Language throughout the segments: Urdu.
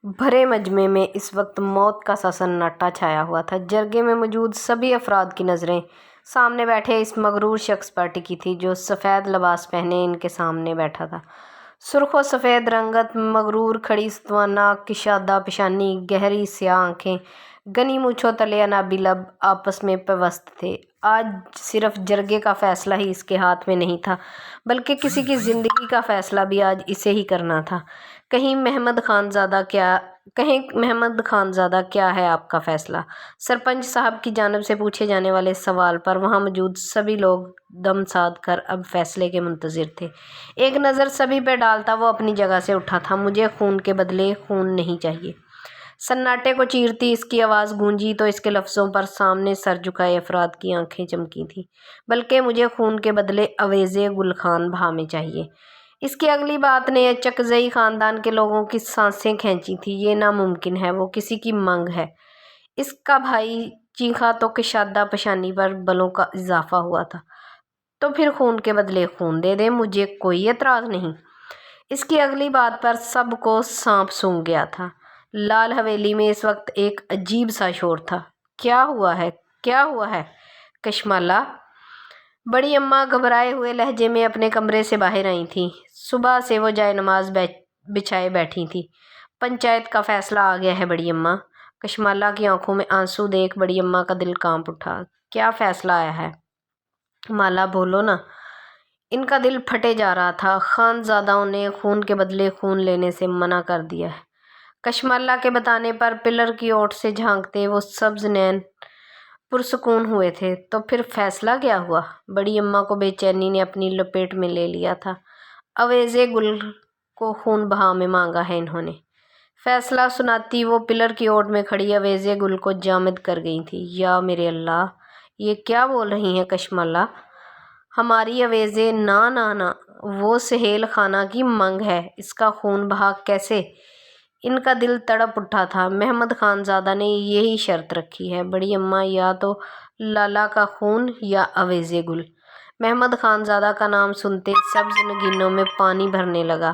بھرے مجمع میں اس وقت موت کا سا سناٹا چھایا ہوا تھا۔ جرگے میں موجود سبھی افراد کی نظریں سامنے بیٹھے اس مغرور شخص پر ٹکی تھی جو سفید لباس پہنے ان کے سامنے بیٹھا تھا۔ سرخ و سفید رنگت، مغرور کھڑی استوا ناک، کشادہ پیشانی، گہری سیاہ آنکھیں، گھنی مونچھوں تلے انابی لب آپس میں پیوست تھے۔ آج صرف جرگے کا فیصلہ ہی اس کے ہاتھ میں نہیں تھا بلکہ کسی کی زندگی کا فیصلہ بھی آج اسے ہی کرنا تھا۔ کہیں محمد خان زادہ کیا ہے آپ کا فیصلہ؟ سرپنچ صاحب کی جانب سے پوچھے جانے والے سوال پر وہاں موجود سبھی لوگ دم ساد کر اب فیصلے کے منتظر تھے۔ ایک نظر سبھی پہ ڈالتا وہ اپنی جگہ سے اٹھا تھا۔ مجھے خون کے بدلے خون نہیں چاہیے۔ سناٹے کو چیرتی اس کی آواز گونجی تو اس کے لفظوں پر سامنے سر جھکائے افراد کی آنکھیں چمکی تھیں۔ بلکہ مجھے خون کے بدلے اویزے گل خان بہامے چاہیے۔ اس کی اگلی بات نے چکزئی خاندان کے لوگوں کی سانسیں کھینچی تھیں۔ یہ ناممکن ہے، وہ کسی کی منگ ہے۔ اس کا بھائی چیخا تو کشادہ پیشانی پر بلوں کا اضافہ ہوا تھا۔ تو پھر خون کے بدلے خون دے دیں، مجھے کوئی اعتراض نہیں۔ اس کی اگلی بات پر سب کو سانپ سونگھ گیا تھا۔ لال حویلی میں اس وقت ایک عجیب سا شور تھا۔ کیا ہوا ہے؟ کیا ہوا ہے؟ کشمالہ! بڑی اماں گھبرائے ہوئے لہجے میں اپنے کمرے سے باہر آئی تھیں۔ صبح سے وہ جائے نماز بچھائے بیٹھی تھیں۔ پنچایت کا فیصلہ آ گیا ہے بڑی اماں۔ کشمالہ کی آنکھوں میں آنسو دیکھ بڑی اماں کا دل کانپ اٹھا۔ کیا فیصلہ آیا ہے؟ مالا بولو نا۔ ان کا دل پھٹے جا رہا تھا۔ خان زادوں نے خون کے بدلے خون لینے سے منع کر دیا ہے۔ کشمالہ کے بتانے پر پلر کی اوٹ سے جھانکتے وہ سبز نین پرسکون ہوئے تھے۔ تو پھر فیصلہ کیا ہوا؟ بڑی اماں کو بے چینی نے اپنی لپیٹ میں لے لیا تھا۔ اویزے گل کو خون بہامے مانگا ہے انہوں نے۔ فیصلہ سناتی وہ پلر کی اوٹ میں کھڑی اویزے گل کو جامد کر گئی تھی۔ یا میرے اللہ! یہ کیا بول رہی ہیں کشمالہ؟ ہماری اویزے! نا نا نا، وہ سہیل خانہ کی منگ ہے، اس کا خون بہا کیسے؟ ان کا دل تڑپ اٹھا تھا۔ محمد خان زادہ نے یہی شرط رکھی ہے بڑی اماں، یا تو لالا کا خون یا اویزے گل۔ محمد خان زادہ کا نام سنتے سبز نگینوں میں پانی بھرنے لگا۔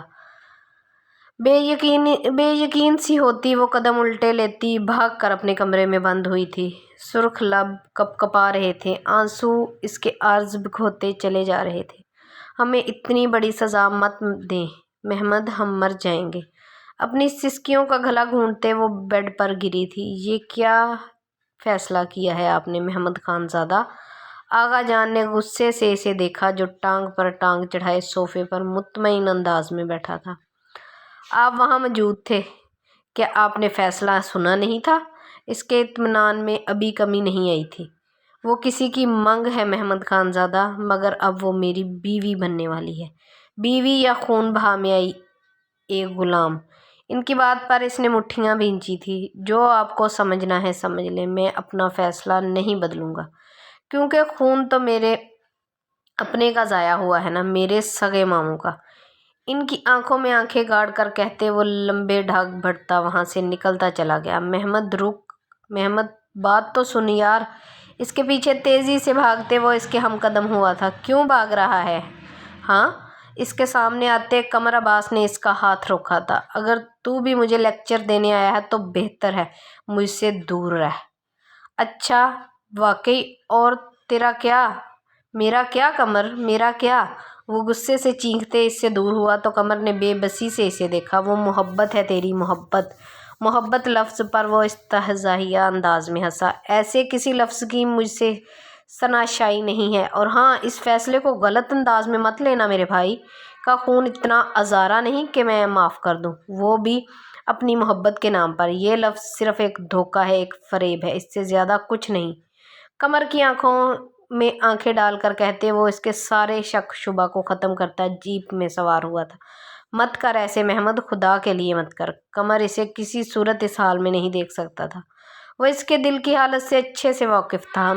بے یقین سی ہوتی وہ قدم الٹے لیتی، بھاگ کر اپنے کمرے میں بند ہوئی تھی۔ سرخ لب کپکپا رہے تھے، آنسو اس کے عارض بکھوتے چلے جا رہے تھے۔ ہمیں اتنی بڑی سزا مت دیں محمد، ہم مر جائیں گے۔ اپنی سسکیوں کا گلا گھونٹتے وہ بیڈ پر گری تھی۔ یہ کیا فیصلہ کیا ہے آپ نے محمد خان زادہ؟ آغا جان نے غصے سے اسے دیکھا جو ٹانگ پر ٹانگ چڑھائے صوفے پر مطمئن انداز میں بیٹھا تھا۔ آپ وہاں موجود تھے، کیا آپ نے فیصلہ سنا نہیں تھا؟ اس کے اطمینان میں ابھی کمی نہیں آئی تھی۔ وہ کسی کی منگ ہے محمد خان زادہ، مگر اب وہ میری بیوی بننے والی ہے۔ بیوی یا خون بہامے آئی ایک غلام؟ ان کی بات پر اس نے مٹھیاں بھینچی تھی۔ جو آپ کو سمجھنا ہے سمجھ لیں، میں اپنا فیصلہ نہیں بدلوں گا، کیونکہ خون تو میرے اپنے کا ضائع ہوا ہے نا، میرے سگے ماموں کا۔ ان کی آنکھوں میں آنکھیں گاڑ کر کہتے وہ لمبے ڈھاگ بھرتا وہاں سے نکلتا چلا گیا۔ محمد رک، محمد بات تو سن یار۔ اس کے پیچھے تیزی سے بھاگتے وہ اس کے ہم قدم ہوا تھا۔ کیوں بھاگ رہا ہے؟ ہاں؟ اس کے سامنے آتے قمر عباس نے اس کا ہاتھ روکا تھا۔ اگر تو بھی مجھے لیکچر دینے آیا ہے تو بہتر ہے مجھ سے دور رہ۔ اچھا واقعی؟ اور تیرا کیا؟ میرا کیا قمر، میرا کیا؟ وہ غصے سے چیختے اس سے دور ہوا تو قمر نے بے بسی سے اسے دیکھا۔ وہ محبت ہے تیری، محبت۔ محبت لفظ پر وہ استہزائیہ انداز میں ہنسا۔ ایسے کسی لفظ کی مجھ سے شناسائی نہیں ہے۔ اور ہاں، اس فیصلے کو غلط انداز میں مت لینا، میرے بھائی کا خون اتنا ازارا نہیں کہ میں معاف کر دوں، وہ بھی اپنی محبت کے نام پر۔ یہ لفظ صرف ایک دھوکہ ہے، ایک فریب ہے، اس سے زیادہ کچھ نہیں۔ قمر کی آنکھوں میں آنکھیں ڈال کر کہتے وہ اس کے سارے شک شبہ کو ختم کرتا جیپ میں سوار ہوا تھا۔ مت کر ایسے محمد، خدا کے لیے مت کر۔ قمر اسے کسی صورت اس حال میں نہیں دیکھ سکتا تھا۔ وہ اس کے دل کی حالت سے اچھے سے واقف تھا،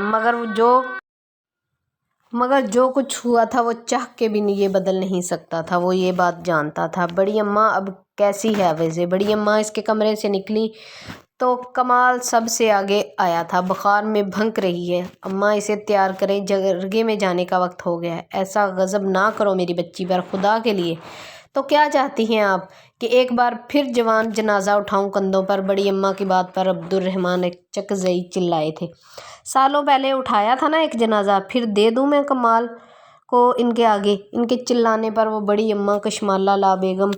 مگر جو کچھ ہوا تھا وہ چاہ کے بھی یہ بدل نہیں سکتا تھا، وہ یہ بات جانتا تھا۔ بڑی اماں اب کیسی ہے اویزے؟ بڑی اماں اس کے کمرے سے نکلی تو کمال سب سے آگے آیا تھا۔ بخار میں بھنک رہی ہے، اماں اسے تیار کریں، جرگے میں جانے کا وقت ہو گیا ہے۔ ایسا غضب نہ کرو میری بچی پر، خدا کے لیے۔ تو کیا چاہتی ہیں آپ کہ ایک بار پھر جوان جنازہ اٹھاؤں کندھوں پر؟ بڑی اماں کی بات پر عبدالرحمن چکزئی چلائے تھے۔ سالوں پہلے اٹھایا تھا نا ایک جنازہ، پھر دے دوں میں کمال کو ان کے آگے؟ ان کے چلانے پر وہ بڑی اماں کشمالہ لا بیگم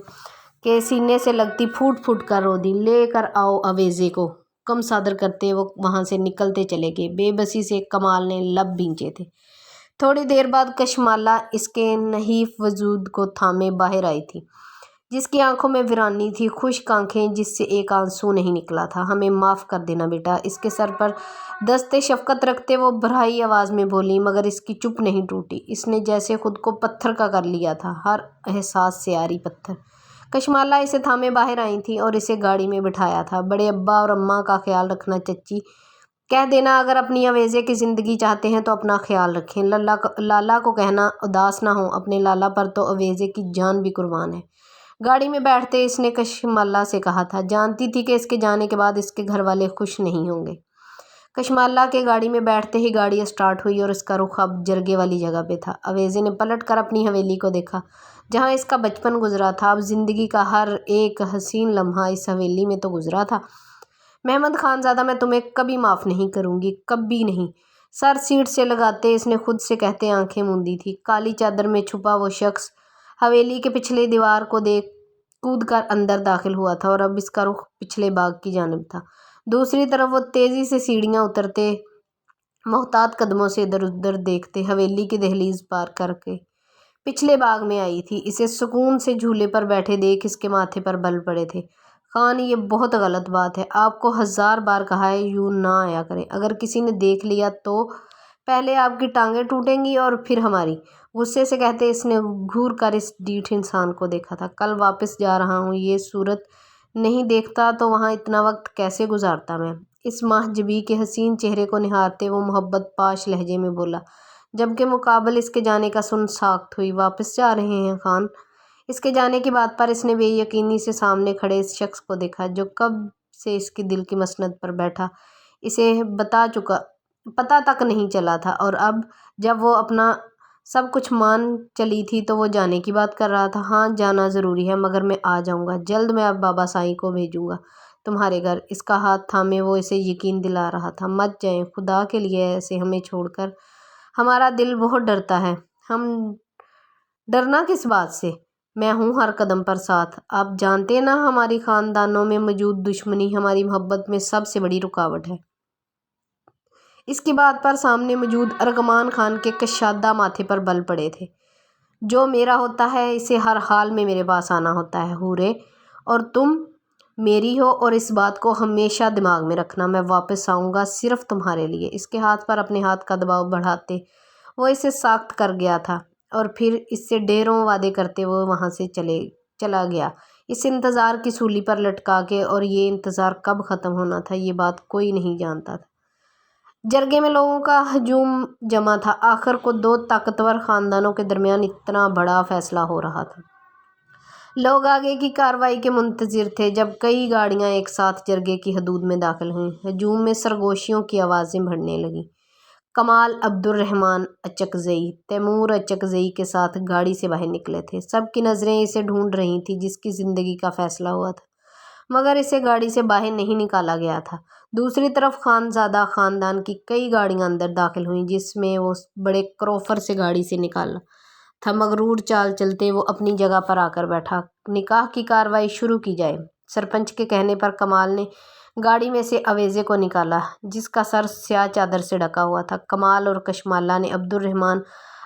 کے سینے سے لگتی پھوٹ پھوٹ کر رو دی۔ لے کر آؤ اویزے کو، کم صادر کرتے وہ وہاں سے نکلتے چلے گئے۔ بے بسی سے کمال نے لب بھینچے تھے۔ تھوڑی دیر بعد کشمالہ اس کے نحیف وجود کو تھامے باہر آئی تھی، جس کی آنکھوں میں ویرانی تھی، خشک آنکھیں جس سے ایک آنسو نہیں نکلا تھا۔ ہمیں معاف کر دینا بیٹا، اس کے سر پر دست شفقت رکھتے وہ بھرائی آواز میں بولی، مگر اس کی چپ نہیں ٹوٹی۔ اس نے جیسے خود کو پتھر کا کر لیا تھا، ہر احساس سے عاری پتھر۔ کشمالہ اسے تھامے باہر آئی تھی اور اسے گاڑی میں بٹھایا تھا۔ بڑے ابا اور اماں کا خیال رکھنا چچی، کہہ دینا اگر اپنی اویزے کی زندگی چاہتے ہیں تو اپنا خیال رکھیں۔ لالا کو کہنا اداس نہ ہوں، اپنے لالا پر تو اویزے کی جان بھی قربان ہے۔ گاڑی میں بیٹھتے اس نے کشمالہ سے کہا تھا، جانتی تھی کہ اس کے جانے کے بعد اس کے گھر والے خوش نہیں ہوں گے۔ کشمالہ کے گاڑی میں بیٹھتے ہی گاڑی اسٹارٹ ہوئی اور اس کا رخ اب جرگے والی جگہ پہ تھا۔ اویزے نے پلٹ کر اپنی حویلی کو دیکھا جہاں اس کا بچپن گزرا تھا۔ اب زندگی کا ہر ایک حسین لمحہ اس حویلی میں تو گزرا تھا۔ محمد خان زادہ، میں تمہیں کبھی معاف نہیں کروں گی، کبھی نہیں۔ سر سیٹ سے لگاتے اس نے خود سے کہتے آنکھیں موندی تھی۔ کالی چادر میں چھپا وہ شخص حویلی کے پچھلے دیوار کو دیکھ کود کر اندر داخل ہوا تھا اور اب اس کا رخ پچھلے باغ کی جانب تھا۔ دوسری طرف وہ تیزی سے سیڑھیاں اترتے، محتاط قدموں سے ادھر ادھر دیکھتے حویلی کی دہلیز پار کر کے پچھلے باغ میں آئی تھی۔ اسے سکون سے جھولے پر بیٹھے دیکھ اس کے ماتھے پر بل پڑے تھے۔ خان، یہ بہت غلط بات ہے، آپ کو 1000 بار کہا ہے یوں نہ آیا کریں۔ اگر کسی نے دیکھ لیا تو پہلے آپ کی ٹانگیں ٹوٹیں گی اور پھر ہماری۔ غصے سے کہتے اس نے گھور کر اس ڈھیٹ انسان کو دیکھا تھا۔ کل واپس جا رہا ہوں، یہ صورت نہیں دیکھتا تو وہاں اتنا وقت کیسے گزارتا میں؟ اس ماہ جبی کے حسین چہرے کو نہارتے وہ محبت پاش لہجے میں بولا، جبکہ مقابل اس کے جانے کا سن ساخت ہوئی۔ واپس جا رہے ہیں خان؟ اس کے جانے کی بات پر اس نے بے یقینی سے سامنے کھڑے اس شخص کو دیکھا جو کب سے اس کی دل کی مسند پر بیٹھا اسے پتہ تک نہیں چلا تھا، اور اب جب وہ اپنا سب کچھ مان چلی تھی تو وہ جانے کی بات کر رہا تھا۔ ہاں جانا ضروری ہے، مگر میں آ جاؤں گا جلد۔ میں اب بابا سائیں کو بھیجوں گا تمہارے گھر۔ اس کا ہاتھ تھامے وہ اسے یقین دلا رہا تھا۔ مت جائیں خدا کے لیے، ایسے ہمیں چھوڑ کر۔ ہمارا دل بہت ڈرتا ہے۔ ہم ڈرنا کس بات سے؟ میں ہوں ہر قدم پر ساتھ۔ آپ جانتے نا ہماری خاندانوں میں موجود دشمنی ہماری محبت میں سب سے بڑی رکاوٹ ہے۔ اس کی بات پر سامنے موجود ارغمان خان کے کشادہ ماتھے پر بل پڑے تھے۔ جو میرا ہوتا ہے اسے ہر حال میں میرے پاس آنا ہوتا ہے حورے، اور تم میری ہو، اور اس بات کو ہمیشہ دماغ میں رکھنا۔ میں واپس آؤں گا صرف تمہارے لیے۔ اس کے ہاتھ پر اپنے ہاتھ کا دباؤ بڑھاتے وہ اسے ساخت کر گیا تھا اور پھر اس سے ڈھیروں وعدے کرتے وہ وہاں سے چلا گیا، اس انتظار کی سولی پر لٹکا کے۔ اور یہ انتظار کب ختم ہونا تھا یہ بات کوئی نہیں جانتا تھا۔ جرگے میں لوگوں کا ہجوم جمع تھا۔ آخر کو دو طاقتور خاندانوں کے درمیان اتنا بڑا فیصلہ ہو رہا تھا۔ لوگ آگے کی کارروائی کے منتظر تھے۔ جب کئی گاڑیاں ایک ساتھ جرگے کی حدود میں داخل ہوئیں، ہجوم میں سرگوشیوں کی آوازیں بڑھنے لگیں۔ کمال، عبدالرحمن اچکزئی، تیمور اچکزئی کے ساتھ گاڑی سے باہر نکلے تھے۔ سب کی نظریں اسے ڈھونڈ رہی تھیں جس کی زندگی کا فیصلہ ہوا تھا، مگر اسے گاڑی سے باہر نہیں نکالا گیا تھا۔ دوسری طرف خان زادہ خاندان کی کئی گاڑیاں اندر داخل ہوئیں جس میں وہ بڑے کروفر سے گاڑی سے نکالا تھا۔ مغرور چال چلتے وہ اپنی جگہ پر آ کر بیٹھا۔ نکاح کی کارروائی شروع کی جائے۔ سرپنچ کے کہنے پر کمال نے گاڑی میں سے اویزے کو نکالا جس کا سر سیاہ چادر سے ڈھکا ہوا تھا۔ کمال اور کشمالہ نے عبدالرحمن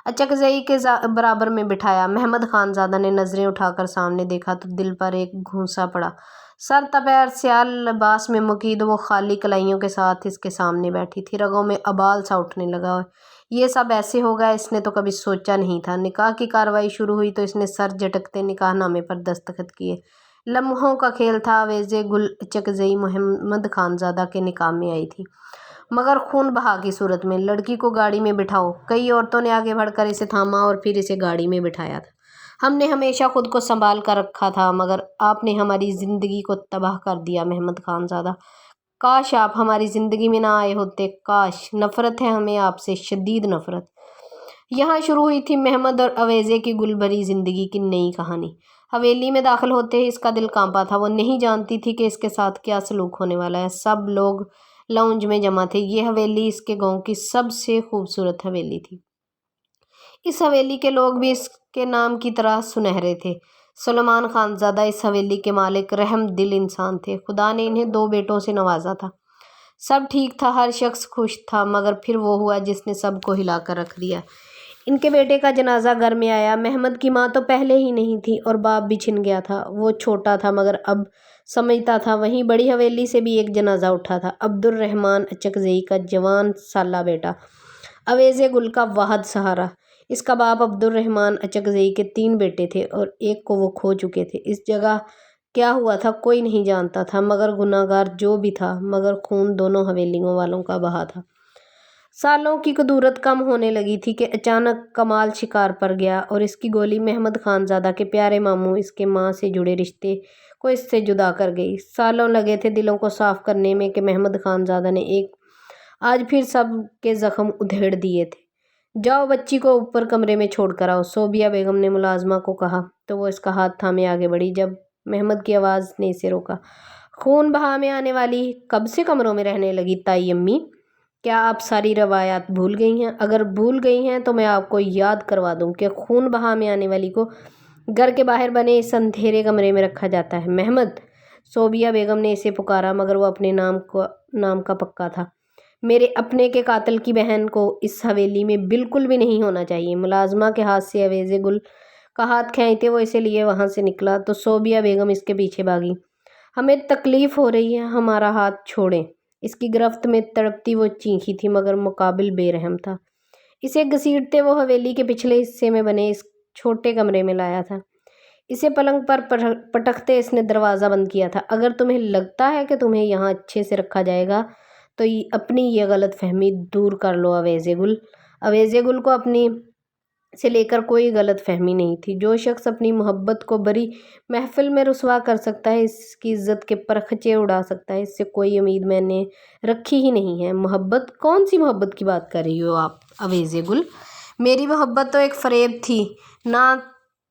اچکزئی کے برابر میں بٹھایا۔ محمد خان زادہ نے نظریں اٹھا کر سامنے دیکھا تو دل پر ایک گھونسا پڑا۔ سر تپیر سیاہ لباس میں مکید وہ خالی کلائیوں کے ساتھ اس کے سامنے بیٹھی تھی۔ رگوں میں ابال سا اٹھنے لگا۔ یہ سب ایسے ہوگا اس نے تو کبھی سوچا نہیں تھا۔ نکاح کی کارروائی شروع ہوئی تو اس نے سر جھٹکتے نکاح نامے پر دستخط کیے۔ لمحوں کا کھیل تھا۔ اویزے گل اچکزئی محمد خان زادہ کے نکاح میں آئی تھی، مگر خون بہا کی صورت میں۔ لڑکی کو گاڑی میں بٹھاؤ۔ کئی عورتوں نے آگے بڑھ کر اسے تھاما اور پھر اسے گاڑی میں بٹھایا تھا۔ ہم نے ہمیشہ خود کو سنبھال کر رکھا تھا، مگر آپ نے ہماری زندگی کو تباہ کر دیا محمد خان زادہ۔ کاش آپ ہماری زندگی میں نہ آئے ہوتے، کاش۔ نفرت ہے ہمیں آپ سے، شدید نفرت۔ یہاں شروع ہوئی تھی محمد اور اویزے کی گل بھری زندگی کی نئی کہانی۔ حویلی میں داخل ہوتے ہی اس کا دل کانپا تھا۔ وہ نہیں جانتی تھی کہ اس کے ساتھ کیا سلوک ہونے والا ہے۔ سب لوگ لاؤنج میں جمع تھے۔ یہ حویلی اس کے گاؤں کی سب سے خوبصورت حویلی تھی۔ اس حویلی کے لوگ بھی اس کے نام کی طرح سنہرے تھے۔ سلیمان خان زادہ اس حویلی کے مالک رحم دل انسان تھے۔ خدا نے انہیں 2 بیٹوں سے نوازا تھا۔ سب ٹھیک تھا، ہر شخص خوش تھا، مگر پھر وہ ہوا جس نے سب کو ہلا کر رکھ دیا۔ ان کے بیٹے کا جنازہ گھر میں آیا۔ محمد کی ماں تو پہلے ہی نہیں تھی اور باپ بھی چھن گیا تھا۔ وہ چھوٹا تھا مگر اب سمجھتا تھا۔ وہیں بڑی حویلی سے بھی ایک جنازہ اٹھا تھا۔ عبد الرحمن اچکزئی کا جوان سالہ بیٹا، اویزے گل کا واحد سہارا۔ اس کا باپ عبد الرحمن اچکزئی کے 3 بیٹے تھے اور ایک کو وہ کھو چکے تھے۔ اس جگہ کیا ہوا تھا کوئی نہیں جانتا تھا، مگر گناہ گار جو بھی تھا، مگر خون دونوں حویلیوں والوں کا بہا تھا۔ سالوں کی قدورت کم ہونے لگی تھی کہ اچانک کمال شکار پر گیا اور اس کی گولی محمد خان زادہ کے پیارے ماموں، اس کے ماں سے جڑے رشتے کو اس سے جدا کر گئی۔ سالوں لگے تھے دلوں کو صاف کرنے میں کہ محمد خان زادہ نے آج پھر سب کے زخم ادھیڑ دیے تھے۔ جاؤ بچی کو اوپر کمرے میں چھوڑ کر آؤ، صوبیہ بیگم نے ملازمہ کو کہا تو وہ اس کا ہاتھ تھامے آگے بڑھی۔ جب محمد کی آواز نے اسے روکا، خون بہا میں آنے والی کب سے کمروں میں رہنے لگی تائی امی؟ کیا آپ ساری روایات بھول گئی ہیں؟ اگر بھول گئی ہیں تو میں آپ کو یاد کروا دوں کہ خون بہا میں آنے والی کو گھر کے باہر بنے اس اندھیرے کمرے میں رکھا جاتا ہے۔ محمد، صوبیہ بیگم نے اسے پکارا، مگر وہ اپنے نام کا پکا تھا۔ میرے اپنے کے قاتل کی بہن کو اس حویلی میں بالکل بھی نہیں ہونا چاہیے۔ ملازمہ کے ہاتھ سے اویزے گل کا ہاتھ کھینچتے وہ اسے لیے وہاں سے نکلا تو صوبیہ بیگم اس کے پیچھے بھاگی۔ ہمیں تکلیف ہو رہی ہے، ہمارا ہاتھ چھوڑیں۔ اس کی گرفت میں تڑپتی وہ چیخی تھی مگر مقابل بے رحم تھا۔ اسے گھسیٹتے وہ حویلی کے پچھلے حصے میں بنے اس چھوٹے کمرے میں لایا تھا۔ اسے پلنگ پر پٹکتے اس نے دروازہ بند کیا تھا۔ اگر تمہیں لگتا ہے کہ تمہیں یہاں اچھے سے رکھا جائے گا تو اپنی یہ غلط فہمی دور کر لو اویزے گل۔ اویزے گل کو اپنی سے لے کر کوئی غلط فہمی نہیں تھی۔ جو شخص اپنی محبت کو بری محفل میں رسوا کر سکتا ہے، اس کی عزت کے پرخچے اڑا سکتا ہے، اس سے کوئی امید میں نے رکھی ہی نہیں ہے۔ محبت؟ کون سی محبت کی بات کر رہی ہو آپ اویزے گل؟ میری محبت تو ایک فریب تھی نہ،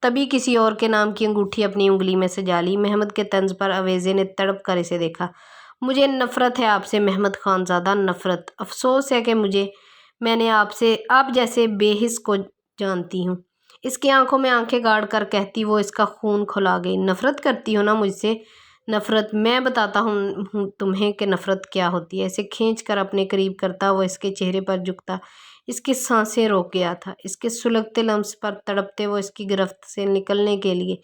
تبھی کسی اور کے نام کی انگوٹھی اپنی انگلی میں سجا لی۔ محمد کے طنز پر اویزے نے تڑپ کر اسے دیکھا۔ مجھے نفرت ہے آپ سے محمد خان زادہ، نفرت۔ افسوس ہے کہ میں نے آپ جیسے بے حس کو جانتی ہوں۔ اس کی آنکھوں میں آنکھیں گاڑ کر کہتی وہ اس کا خون کھولا گئی۔ نفرت کرتی ہو نا مجھ سے؟ نفرت؟ میں بتاتا ہوں تمہیں کہ نفرت کیا ہوتی ہے۔ اسے کھینچ کر اپنے قریب کرتا وہ اس کے چہرے پر جھکتا، اس کی سانسیں روک گیا تھا۔ اس کے سلگتے لمس پر تڑپتے وہ اس کی گرفت سے نکلنے کے لیے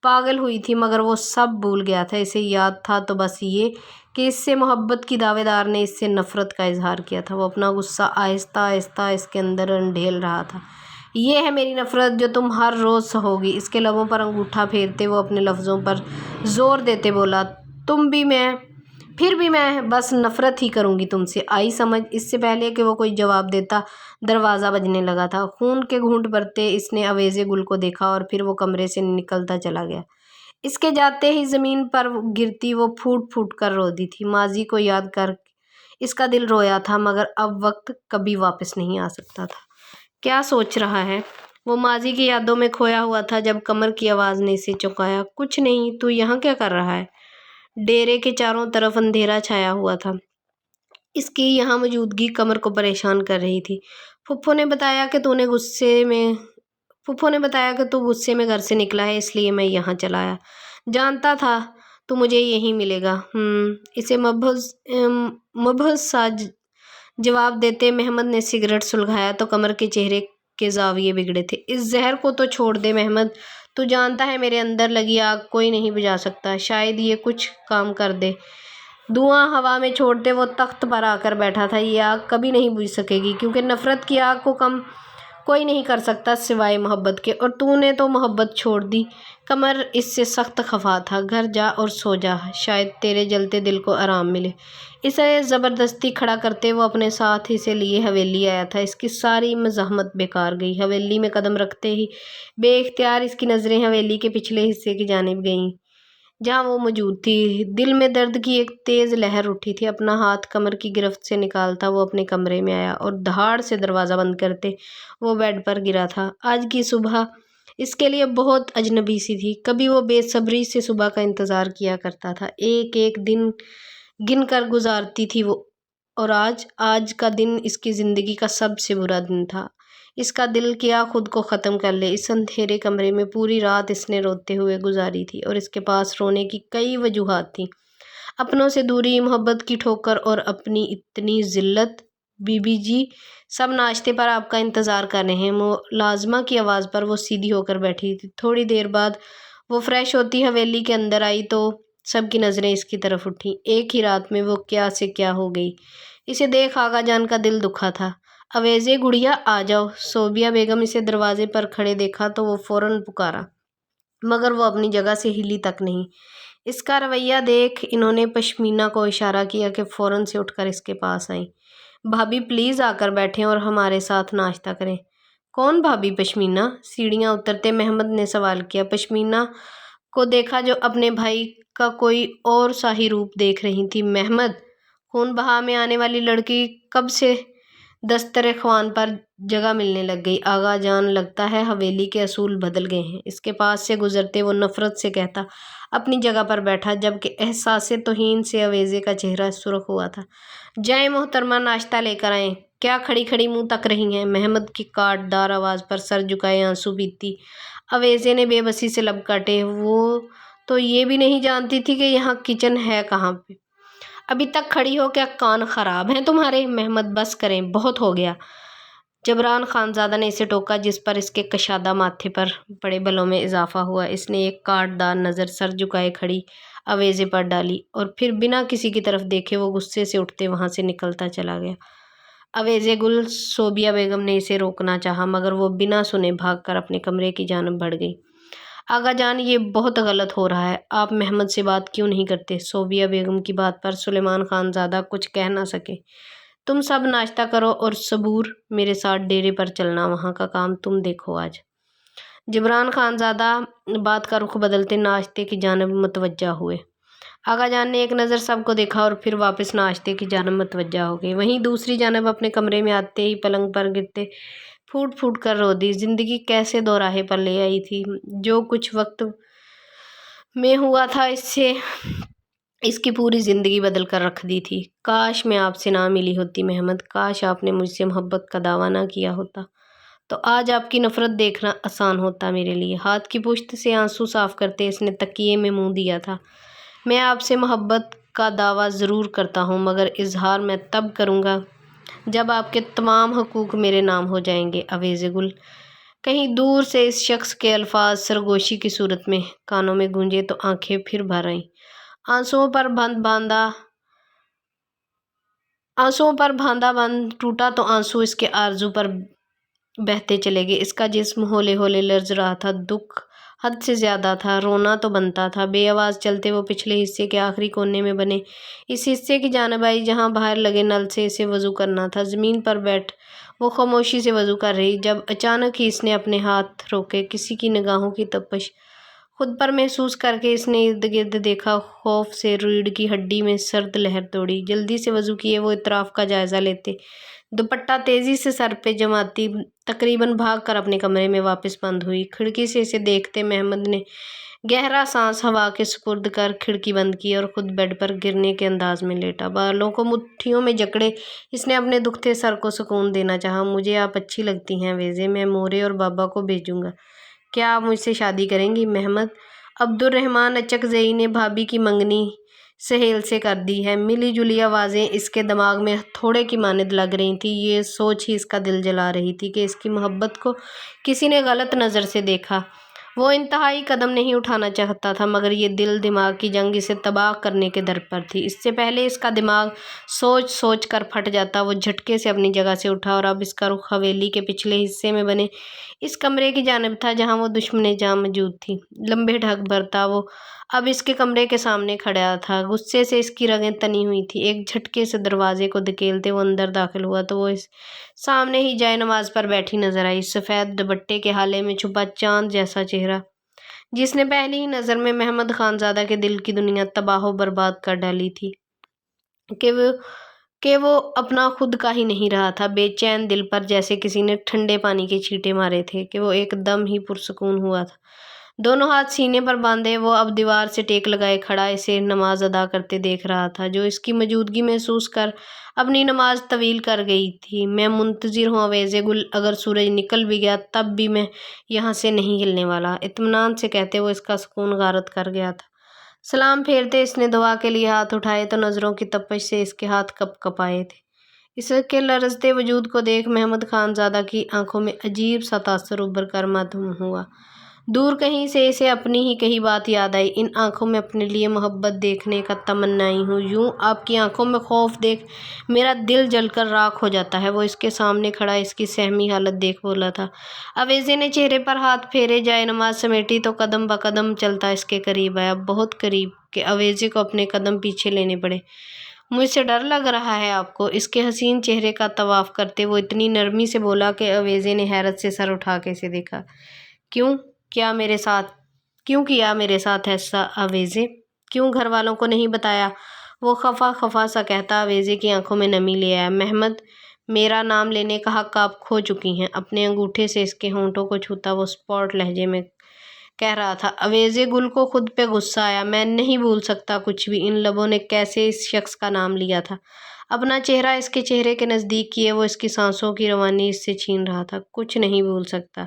پاگل ہوئی تھی، مگر وہ سب بھول گیا تھا۔ اسے یاد تھا تو بس یہ کہ اس سے محبت کی دعوے دار نے اس سے نفرت کا اظہار کیا تھا۔ وہ اپنا غصہ آہستہ آہستہ اس کے اندر انڈھیل رہا تھا۔ یہ ہے میری نفرت جو تم ہر روز سہو گی۔ اس کے لبوں پر انگوٹھا پھیرتے وہ اپنے لفظوں پر زور دیتے بولا، پھر بھی میں بس نفرت ہی کروں گی تم سے، آئی سمجھ؟ اس سے پہلے کہ وہ کوئی جواب دیتا دروازہ بجنے لگا تھا۔ خون کے گھونٹ بھرتے اس نے اویزے گل کو دیکھا اور پھر وہ کمرے سے نکلتا چلا گیا۔ اس کے جاتے ہی زمین پر گرتی وہ پھوٹ پھوٹ کر رو دی تھی۔ ماضی کو یاد کر اس کا دل رویا تھا، مگر اب وقت کبھی واپس نہیں آ سکتا تھا۔ کیا سوچ رہا ہے؟ وہ ماضی کی یادوں میں کھویا ہوا تھا جب قمر کی آواز نے اسے چونکایا۔ کچھ نہیں، تو یہاں کیا کر رہا ہے؟ ڈیرے کے چاروں طرف اندھیرا چھایا ہوا تھا۔ اس کی یہاں موجودگی قمر کو پریشان کر رہی تھی۔ پھپھو نے بتایا کہ تو غصے میں گھر سے نکلا ہے، اس لیے میں یہاں چلا آیا۔ جانتا تھا تو مجھے یہیں ملے گا۔ اسے مبہض سا جواب دیتے محمد نے سگریٹ سلگایا تو قمر کے چہرے کے زاویے بگڑے تھے۔ اس زہر کو تو چھوڑ دے محمد، تو جانتا ہے میرے اندر لگی آگ کوئی نہیں بجھا سکتا، شاید یہ کچھ کام کر دے۔ دھواں ہوا میں چھوڑتے وہ تخت پر آ کر بیٹھا تھا۔ یہ آگ کبھی نہیں بجھ سکے گی، کیونکہ نفرت کی آگ کو کم کوئی نہیں کر سکتا سوائے محبت کے، اور تو نے تو محبت چھوڑ دی۔ قمر اس سے سخت خفا تھا۔ گھر جا اور سو جا، شاید تیرے جلتے دل کو آرام ملے۔ اسے زبردستی کھڑا کرتے وہ اپنے ساتھ اسے لیے حویلی آیا تھا۔ اس کی ساری مزاحمت بیکار گئی۔ حویلی میں قدم رکھتے ہی بے اختیار اس کی نظریں حویلی کے پچھلے حصے کی جانب گئیں جہاں وہ موجود تھی۔ دل میں درد کی ایک تیز لہر اٹھی تھی۔ اپنا ہاتھ قمر کی گرفت سے نکالتا وہ اپنے کمرے میں آیا اور دھاڑ سے دروازہ بند کرتے وہ بیڈ پر گرا تھا۔ آج کی صبح اس کے لیے بہت اجنبی سی تھی۔ کبھی وہ بے صبری سے صبح کا انتظار کیا کرتا تھا، ایک ایک دن گن کر گزارتی تھی وہ، اور آج کا دن اس کی زندگی کا سب سے برا دن تھا۔ اس کا دل کیا خود کو ختم کر لے۔ اس اندھیرے کمرے میں پوری رات اس نے روتے ہوئے گزاری تھی، اور اس کے پاس رونے کی کئی وجوہات تھیں۔ اپنوں سے دوری، محبت کی ٹھوکر، اور اپنی اتنی ذلت۔ بی بی جی، سب ناشتے پر آپ کا انتظار کر رہے ہیں۔ ملازمہ کی آواز پر وہ سیدھی ہو کر بیٹھی تھی۔ تھوڑی دیر بعد وہ فریش ہوتی حویلی کے اندر آئی تو سب کی نظریں اس کی طرف اٹھیں۔ ایک ہی رات میں وہ کیا سے کیا ہو گئی۔ اسے دیکھ آغا جان کا دل دکھا تھا۔ اویزے گڑیا آ جاؤ۔ صوبیہ بیگم اسے دروازے پر کھڑے دیکھا تو وہ فوراً پکارا، مگر وہ اپنی جگہ سے ہلی تک نہیں۔ اس کا رویہ دیکھ انہوں نے پشمینہ کو اشارہ کیا کہ فوراً سے اٹھ کر اس کے پاس آئیں۔ بھابی پلیز آ کر بیٹھیں اور ہمارے ساتھ ناشتہ کریں۔ کون بھابی پشمینہ؟ سیڑھیاں اترتے محمد نے سوال کیا۔ پشمینہ کو دیکھا جو اپنے بھائی کا کوئی اور سا ہی روپ دیکھ رہی تھی۔ محمد، خون بہا میں آنے والی لڑکی کب سے دسترخوان پر جگہ ملنے لگ گئی؟ آغا جان، لگتا ہے حویلی کے اصول بدل گئے ہیں۔ اس کے پاس سے گزرتے وہ نفرت سے کہتا اپنی جگہ پر بیٹھا، جبکہ احساس توہین سے اویزے کا چہرہ سرخ ہوا تھا۔ جائیں محترمہ، ناشتہ لے کر آئیں۔ کیا کھڑی کھڑی منہ تک رہی ہیں؟ محمد کی کاٹ دار آواز پر سر جھکائے آنسو پیتی اویزے نے بے بسی سے لب کاٹے۔ وہ تو یہ بھی نہیں جانتی تھی کہ یہاں کچن ہے کہاں پہ۔ ابھی تک کھڑی ہو، کیا کان خراب ہیں تمہارے؟ محمد، بس کریں، بہت ہو گیا۔ جبران خانزادہ نے اسے ٹوکا، جس پر اس کے کشادہ ماتھے پر بڑے بلوں میں اضافہ ہوا۔ اس نے ایک کاٹ دار نظر سر جھکائے کھڑی اویزے پر ڈالی، اور پھر بنا کسی کی طرف دیکھے وہ غصے سے اٹھتے وہاں سے نکلتا چلا گیا۔ اویزے گل، صوبیہ بیگم نے اسے روکنا چاہا، مگر وہ بنا سنے بھاگ کر اپنے کمرے کی جانب بڑھ گئی۔ آغا جان، یہ بہت غلط ہو رہا ہے، آپ محمد سے بات کیوں نہیں کرتے؟ صوبیہ بیگم کی بات پر سلیمان خان زادہ کچھ کہہ نہ سکے۔ تم سب ناشتہ کرو اور صبور میرے ساتھ ڈیرے پر چلنا، وہاں کا کام تم دیکھو آج۔ جبران خان زادہ بات کا رخ بدلتے ناشتے کی جانب متوجہ ہوئے۔ آغا جان نے ایک نظر سب کو دیکھا اور پھر واپس ناشتے کی جانب متوجہ ہو گئے۔ وہیں دوسری جانب اپنے کمرے میں آتے ہی پلنگ پر گرتے پھوٹ پھوٹ کر رو دی۔ زندگی کیسے دوراہے پر لے آئی تھی؟ جو کچھ وقت میں ہوا تھا اس کی پوری زندگی بدل کر رکھ دی تھی۔ کاش میں آپ سے نہ ملی ہوتی محمد، کاش آپ نے مجھ سے محبت کا دعویٰ نہ کیا ہوتا، تو آج آپ کی نفرت دیکھنا آسان ہوتا میرے لیے۔ ہاتھ کی پشت سے آنسو صاف کرتے اس نے تکیے میں منہ دیا تھا۔ میں آپ سے محبت کا دعویٰ ضرور کرتا ہوں، مگر اظہار میں تب کروں گا جب آپ کے تمام حقوق میرے نام ہو جائیں گے۔ اویزے گل، کہیں دور سے اس شخص کے الفاظ سرگوشی کی صورت میں کانوں میں گونجے تو آنکھیں پھر بھر آئیں۔ آنسوؤں پر باندھا بند ٹوٹا تو آنسو اس کے آرزو پر بہتے چلے گئے۔ اس کا جسم ہولے ہولے لرز رہا تھا، دکھ حد سے زیادہ تھا، رونا تو بنتا تھا۔ بے آواز چلتے وہ پچھلے حصے کے آخری کونے میں بنے اس حصے کی جانب آئی جہاں باہر لگے نل سے اسے وضو کرنا تھا۔ زمین پر بیٹھ وہ خاموشی سے وضو کر رہی، جب اچانک ہی اس نے اپنے ہاتھ روکے۔ کسی کی نگاہوں کی تپش خود پر محسوس کر کے اس نے ارد گرد دیکھا۔ خوف سے ریڑھ کی ہڈی میں سرد لہر دوڑی۔ جلدی سے وضو کیے وہ اطراف کا جائزہ لیتے، دوپٹہ تیزی سے سر پہ جماتی تقریباً بھاگ کر اپنے کمرے میں واپس بند ہوئی۔ کھڑکی سے اسے دیکھتے محمد نے گہرا سانس ہوا کے سپرد کر کھڑکی بند کی اور خود بیڈ پر گرنے کے انداز میں لیٹا۔ بالوں کو مٹھیوں میں جکڑے اس نے اپنے دکھتے سر کو سکون دینا چاہا۔ مجھے آپ اچھی لگتی ہیں اویزے، میں مورے اور بابا کو بھیجوں گا۔ کیا آپ مجھ سے شادی کریں گی؟ محمد، عبدالرحمن اچکزئی نے بھابی کی منگنی سہیل سے کر دی ہے۔ ملی جلی آوازیں اس کے دماغ میں تھوڑے کی مانند لگ رہی تھیں۔ یہ سوچ ہی اس کا دل جلا رہی تھی کہ اس کی محبت کو کسی نے غلط نظر سے دیکھا۔ وہ انتہائی قدم نہیں اٹھانا چاہتا تھا، مگر یہ دل دماغ کی جنگ اسے تباہ کرنے کے در پر تھی۔ اس سے پہلے اس کا دماغ سوچ سوچ کر پھٹ جاتا، وہ جھٹکے سے اپنی جگہ سے اٹھا اور اب اس کا رخ حویلی کے پچھلے حصے میں بنے اس کمرے کی جانب تھا جہاں وہ دشمن جاں موجود تھی۔ لمبے ڈھک بھر تھا وہ اب اس کے کمرے کے سامنے کھڑا تھا۔ غصے سے اس کی رگیں تنی ہوئی تھیں۔ ایک جھٹکے سے دروازے کو دھکیلتے وہ اندر داخل ہوا تو وہ اس سامنے ہی جائے نماز پر بیٹھی نظر آئی، سفید دوپٹے کے ہالے میں چھپا چاند جیسا چہرہ، جس نے پہلی ہی نظر میں محمد خانزادہ کے دل کی دنیا تباہ و برباد کر ڈالی تھی۔ کہ وہ اپنا خود کا ہی نہیں رہا تھا، بے چین دل پر جیسے کسی نے ٹھنڈے پانی کے چھینٹے مارے تھے کہ وہ ایک دم ہی پرسکون ہوا تھا۔ دونوں ہاتھ سینے پر باندھے وہ اب دیوار سے ٹیک لگائے کھڑا اسے نماز ادا کرتے دیکھ رہا تھا، جو اس کی موجودگی محسوس کر اپنی نماز طویل کر گئی تھی۔ میں منتظر ہوں اویزے گل، اگر سورج نکل بھی گیا تب بھی میں یہاں سے نہیں ہلنے والا، اطمینان سے کہتے وہ اس کا سکون غارت کر گیا تھا۔ سلام پھیرتے اس نے دعا کے لیے ہاتھ اٹھائے تو نظروں کی تپش سے اس کے ہاتھ کپ کپائے تھے۔ اس کے لرزتے وجود کو دیکھ محمد خان زادہ کی آنکھوں میں عجیب سا تاثر ابھر کر مدھم ہوا۔ دور کہیں سے اسے اپنی ہی کہی بات یاد آئی، ان آنکھوں میں اپنے لیے محبت دیکھنے کا تمنائی ہوں، یوں آپ کی آنکھوں میں خوف دیکھ میرا دل جل کر راکھ ہو جاتا ہے۔ وہ اس کے سامنے کھڑا اس کی سہمی حالت دیکھ بولا تھا۔ اویزے نے چہرے پر ہاتھ پھیرے، جائے نماز سمیٹی تو قدم بقدم چلتا اس کے قریب آیا، بہت قریب کہ اویزے کو اپنے قدم پیچھے لینے پڑے۔ مجھ سے ڈر لگ رہا ہے آپ کو؟ اس کے حسین چہرے کا طواف کرتے وہ اتنی نرمی سے بولا کہ اویزے نے حیرت سے سر اٹھا کے اسے دیکھا۔ کیوں کیا میرے ساتھ ایسا اویزے؟ کیوں گھر والوں کو نہیں بتایا؟ وہ خفا خفا سا کہتا اویزے کی آنکھوں میں نمی لے آیا۔ محمد، میرا نام لینے کا حق آپ کھو چکی ہیں۔ اپنے انگوٹھے سے اس کے ہونٹوں کو چھوتا وہ اسپاٹ لہجے میں کہہ رہا تھا۔ اویزے گل کو خود پہ غصہ آیا۔ میں نہیں بھول سکتا کچھ بھی، ان لبوں نے کیسے اس شخص کا نام لیا تھا۔ اپنا چہرہ اس کے چہرے کے نزدیک کیے وہ اس کی سانسوں کی روانی اس سے چھین رہا تھا۔ کچھ نہیں بھول سکتا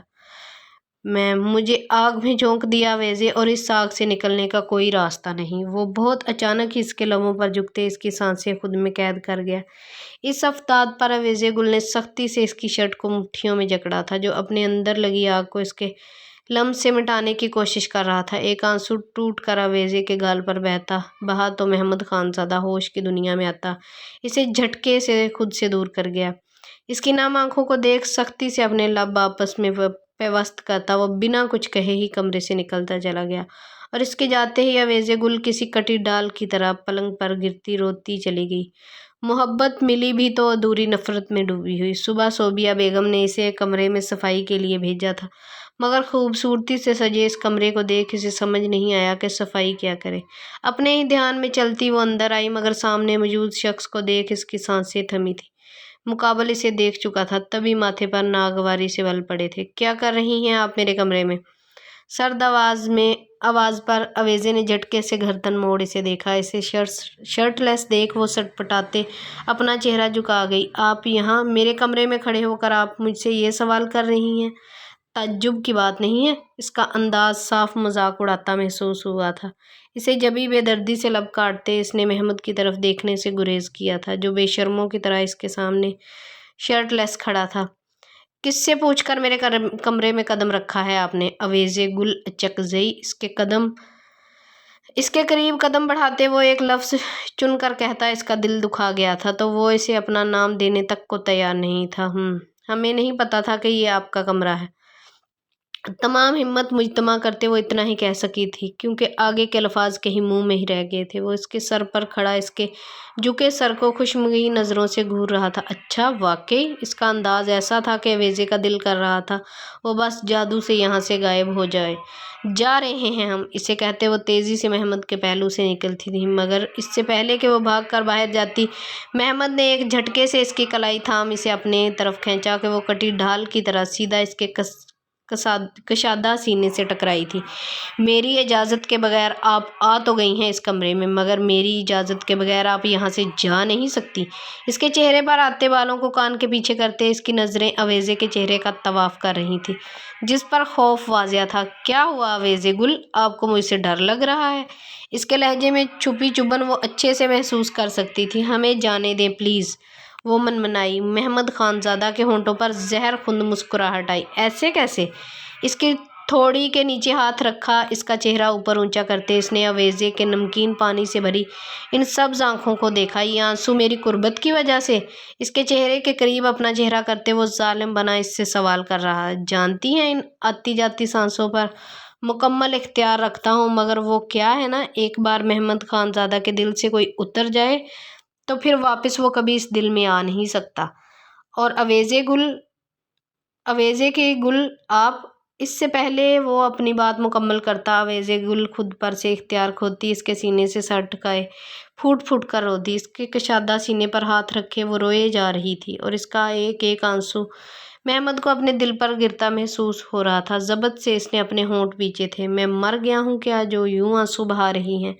مجھے آگ میں جھونک دیا اویزے، اور اس آگ سے نکلنے کا کوئی راستہ نہیں۔ وہ بہت اچانک ہی اس کے لبوں پر جھکتے اس کی سانسیں خود میں قید کر گیا۔ اس افتاد پر اویزے گل نے سختی سے اس کی شرٹ کو مٹھیوں میں جکڑا تھا، جو اپنے اندر لگی آگ کو اس کے لمس سے مٹانے کی کوشش کر رہا تھا۔ ایک آنسو ٹوٹ کر اویزے کے گال پر بہا تو محمد خان زادہ ہوش کی دنیا میں آتا اسے جھٹکے سے خود سے دور کر گیا۔ اس کی نم آنکھوں کو دیکھ سختی سے اپنے لب آپس میں پیوست کرتا وہ بنا کچھ کہے ہی کمرے سے نکلتا چلا گیا، اور اس کے جاتے ہی اویزے گل کسی کٹی ڈال کی طرح پلنگ پر گرتی روتی چلی گئی۔ محبت ملی بھی تو ادھوری نفرت میں ڈوبی ہوئی۔ صبح صوبیہ بیگم نے اسے کمرے میں صفائی کے لیے بھیجا تھا، مگر خوبصورتی سے سجے اس کمرے کو دیکھ اسے سمجھ نہیں آیا کہ صفائی کیا کرے۔ اپنے ہی دھیان میں چلتی وہ اندر آئی، مگر سامنے موجود شخص کو دیکھ اس کی سانسیں تھمی تھیں۔ مقابل اسے دیکھ چکا تھا، تبھی ماتھے پر ناگواری سے بل پڑے تھے۔ کیا کر رہی ہیں آپ میرے کمرے میں؟ سرد آواز پر اویزے نے جھٹکے سے گردن موڑ اسے دیکھا۔ اسے شرٹ لیس دیکھ وہ سٹ پٹاتے اپنا چہرہ جھکا گئی۔ آپ یہاں میرے کمرے میں کھڑے ہو کر آپ مجھ سے یہ سوال کر رہی ہیں؟ تعجب کی بات نہیں ہے؟ اس کا انداز صاف مذاق اڑاتا محسوس ہوا تھا۔ اسے جبھی بے دردی سے لب کاٹتے اس نے محمد کی طرف دیکھنے سے گریز کیا تھا، جو بے شرموں کی طرح اس کے سامنے شرٹ لیس کھڑا تھا۔ کس سے پوچھ کر میرے کمرے میں قدم رکھا ہے آپ نے؟ اویزے گل اچکزئی اس کے قریب قدم بڑھاتے وہ ایک لفظ چن کر کہتا اس کا دل دکھا گیا تھا تو وہ اسے اپنا نام دینے تک کو تیار نہیں تھا۔ ہمیں نہیں پتا تھا کہ یہ آپ کا کمرہ ہے۔ تمام ہمت مجتمع کرتے وہ اتنا ہی کہہ سکی تھی، کیونکہ آگے کے الفاظ کہیں منہ میں ہی رہ گئے تھے۔ وہ اس کے سر پر کھڑا اس کے جھکے سر کو خشمگین نظروں سے گھور رہا تھا۔ اچھا، واقعی؟ اس کا انداز ایسا تھا کہ اویزے کا دل کر رہا تھا وہ بس جادو سے یہاں سے غائب ہو جائے۔ جا رہے ہیں ہم، اسے کہتے وہ تیزی سے محمد کے پہلو سے نکلتی تھی، مگر اس سے پہلے کہ وہ بھاگ کر باہر جاتی محمد نے ایک جھٹکے سے اس کی کلائی تھام اسے اپنے طرف کھینچا کہ وہ کٹی ڈھال کی طرح سیدھا اس کے کشادہ سینے سے ٹکرائی تھی۔ میری اجازت کے بغیر آپ آ تو گئی ہیں اس کمرے میں، مگر میری اجازت کے بغیر آپ یہاں سے جا نہیں سکتی۔ اس کے چہرے پر آتے بالوں کو کان کے پیچھے کرتے اس کی نظریں اویزے کے چہرے کا طواف کر رہی تھیں، جس پر خوف واضح تھا۔ کیا ہوا اویزے گل؟ آپ کو مجھ سے ڈر لگ رہا ہے؟ اس کے لہجے میں چھپی چبھن وہ اچھے سے محسوس کر سکتی تھی۔ ہمیں جانے دیں پلیز، وہ منمنائی۔ محمد خان زادہ کے ہونٹوں پر زہر خند مسکراہٹ آئی۔ ایسے کیسے؟ اس کی تھوڑی کے نیچے ہاتھ رکھا اس کا چہرہ اوپر اونچا کرتے اس نے اویزے کے نمکین پانی سے بھری ان سبز آنکھوں کو دیکھا۔ یہ آنسو میری قربت کی وجہ سے؟ اس کے چہرے کے قریب اپنا چہرہ کرتے وہ ظالم بنا اس سے سوال کر رہا۔ جانتی ہیں ان آتی جاتی سانسوں پر مکمل اختیار رکھتا ہوں، مگر وہ کیا ہے نا، ایک بار محمد خان زادہ کے دل سے کوئی اتر جائے تو پھر واپس وہ کبھی اس دل میں آ نہیں سکتا۔ اور اویزے کے گل آپ، اس سے پہلے وہ اپنی بات مکمل کرتا اویزے گل خود پر سے اختیار کھوتی اس کے سینے سے سر ٹکائے پھوٹ پھوٹ کر رو دی۔ اس کے کشادہ سینے پر ہاتھ رکھے وہ روئے جا رہی تھی اور اس کا ایک ایک آنسو محمد کو اپنے دل پر گرتا محسوس ہو رہا تھا۔ ضبط سے اس نے اپنے ہونٹ پیچے تھے۔ میں مر گیا ہوں کیا جو یوں آنسو بہا رہی ہیں؟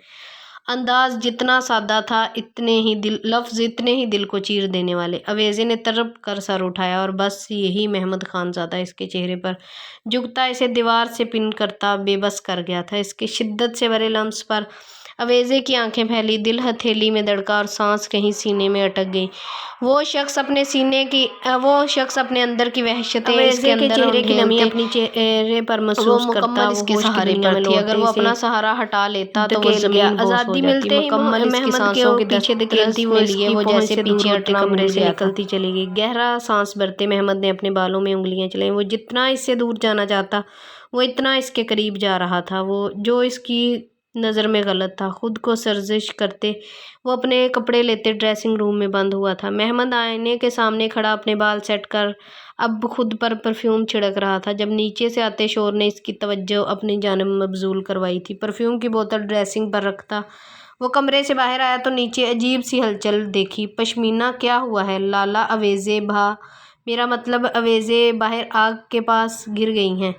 انداز جتنا سادہ تھا لفظ اتنے ہی دل کو چیر دینے والے۔ اویزے نے تڑپ کر سر اٹھایا اور بس یہی محمد خان زادہ اس کے چہرے پر جھکتا اسے دیوار سے پن کرتا بے بس کر گیا تھا۔ اس کے شدت سے بھرے لمس پر اویزے کی آنکھیں پھیلی، دل ہتھیلی میں دھڑکا اور سانس کہیں سینے میں اٹک گئی۔ وہ شخص اپنے اندر کی وحشتیں اس کے اندر چہرے کی نمی اپنی چہرے پر محسوس کرتا، اس کے سہارے پر تھی۔ اگر وہ اپنا سہارا ہٹا لیتا تو وہ زمین آزادی ملتے ہی محمد کے پیچھے دھکیلتی وہ جیسے پیچھے ہٹتے کمرے سے نکلتی چلی گئی۔ گہرا سانس بھرتے محمد نے اپنے بالوں میں انگلیاں چلائیں۔ وہ جتنا اس سے دور جانا چاہتا وہ اتنا اس کے قریب جا رہا تھا، جو اس کی نظر میں غلط تھا۔ خود کو سرزنش کرتے وہ اپنے کپڑے لیتے ڈریسنگ روم میں بند ہوا تھا۔ محمد آئینے کے سامنے کھڑا اپنے بال سیٹ کر اب خود پر پرفیوم چھڑک رہا تھا جب نیچے سے آتے شور نے اس کی توجہ اپنی جانب مبذول کروائی تھی۔ پرفیوم کی بوتل ڈریسنگ پر رکھتا وہ کمرے سے باہر آیا تو نیچے عجیب سی ہلچل دیکھی۔ پشمینہ کیا ہوا ہے لالا؟ اویزے بھا، میرا مطلب اویزے باہر آگ کے پاس گر گئی ہیں۔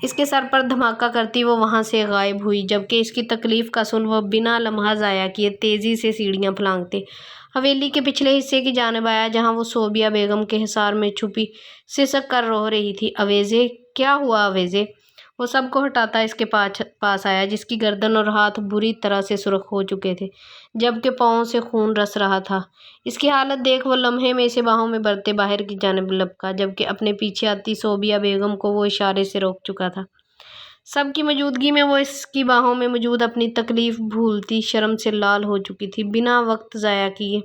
اس کے سر پر دھماکہ کرتی وہ وہاں سے غائب ہوئی جبکہ اس کی تکلیف کا سن وہ بنا لمحہ ضائع کیے تیزی سے سیڑھیاں پھلانگتے حویلی کے پچھلے حصے کی جانب آیا جہاں وہ صوبیہ بیگم کے حصار میں چھپی سسک کر رو رہی تھی۔ اویزے کیا ہوا اویزے؟ وہ سب کو ہٹاتا اس کے پاس آیا جس کی گردن اور ہاتھ بری طرح سے سرخ ہو چکے تھے جبکہ پاؤں سے خون رس رہا تھا۔ اس کی حالت دیکھ وہ لمحے میں اسے باہوں میں بھرتے باہر کی جانب لپکا جبکہ اپنے پیچھے آتی صوبیہ بیگم کو وہ اشارے سے روک چکا تھا۔ سب کی موجودگی میں وہ اس کی باہوں میں موجود اپنی تکلیف بھولتی شرم سے لال ہو چکی تھی۔ بنا وقت ضائع کیے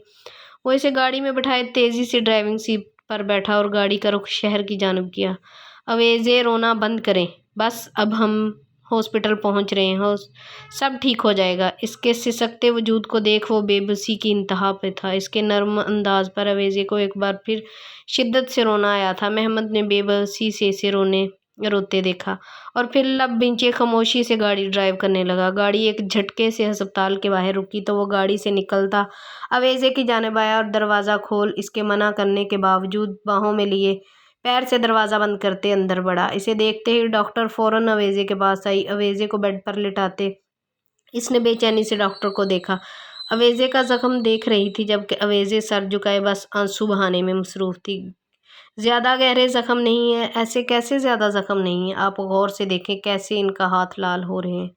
وہ اسے گاڑی میں بٹھائے تیزی سے ڈرائیونگ سیٹ پر بیٹھا اور گاڑی کا رخ شہر کی جانب کیا۔ اویزے رونا بند کریں، بس اب ہم ہاسپٹل پہنچ رہے ہیں، سب ٹھیک ہو جائے گا۔ اس کے سسکتے وجود کو دیکھ وہ بے بسی کی انتہا پہ تھا۔ اس کے نرم انداز پر اویزے کو ایک بار پھر شدت سے رونا آیا تھا۔ محمد نے بے بسی سے اسے روتے دیکھا اور پھر لب بھینچے خاموشی سے گاڑی ڈرائیو کرنے لگا۔ گاڑی ایک جھٹکے سے ہسپتال کے باہر رکی تو وہ گاڑی سے نکلتا اویزے کی جانب آیا اور دروازہ کھول اس کے منع کرنے کے باوجود باہوں میں لیے پیر سے دروازہ بند کرتے اندر بڑھا۔ اسے دیکھتے ہی ڈاکٹر فوراً اویزے کے پاس آئی۔ اویزے کو بیڈ پر لٹاتے اس نے بے چینی سے ڈاکٹر کو دیکھا۔ اویزے کا زخم دیکھ رہی تھی جبکہ اویزے سر جھکائے بس آنسو بہانے میں مصروف تھی۔ زیادہ گہرے زخم نہیں ہے۔ ایسے کیسے زیادہ زخم نہیں ہے؟ آپ غور سے دیکھیں کیسے ان کا ہاتھ لال ہو رہے ہیں،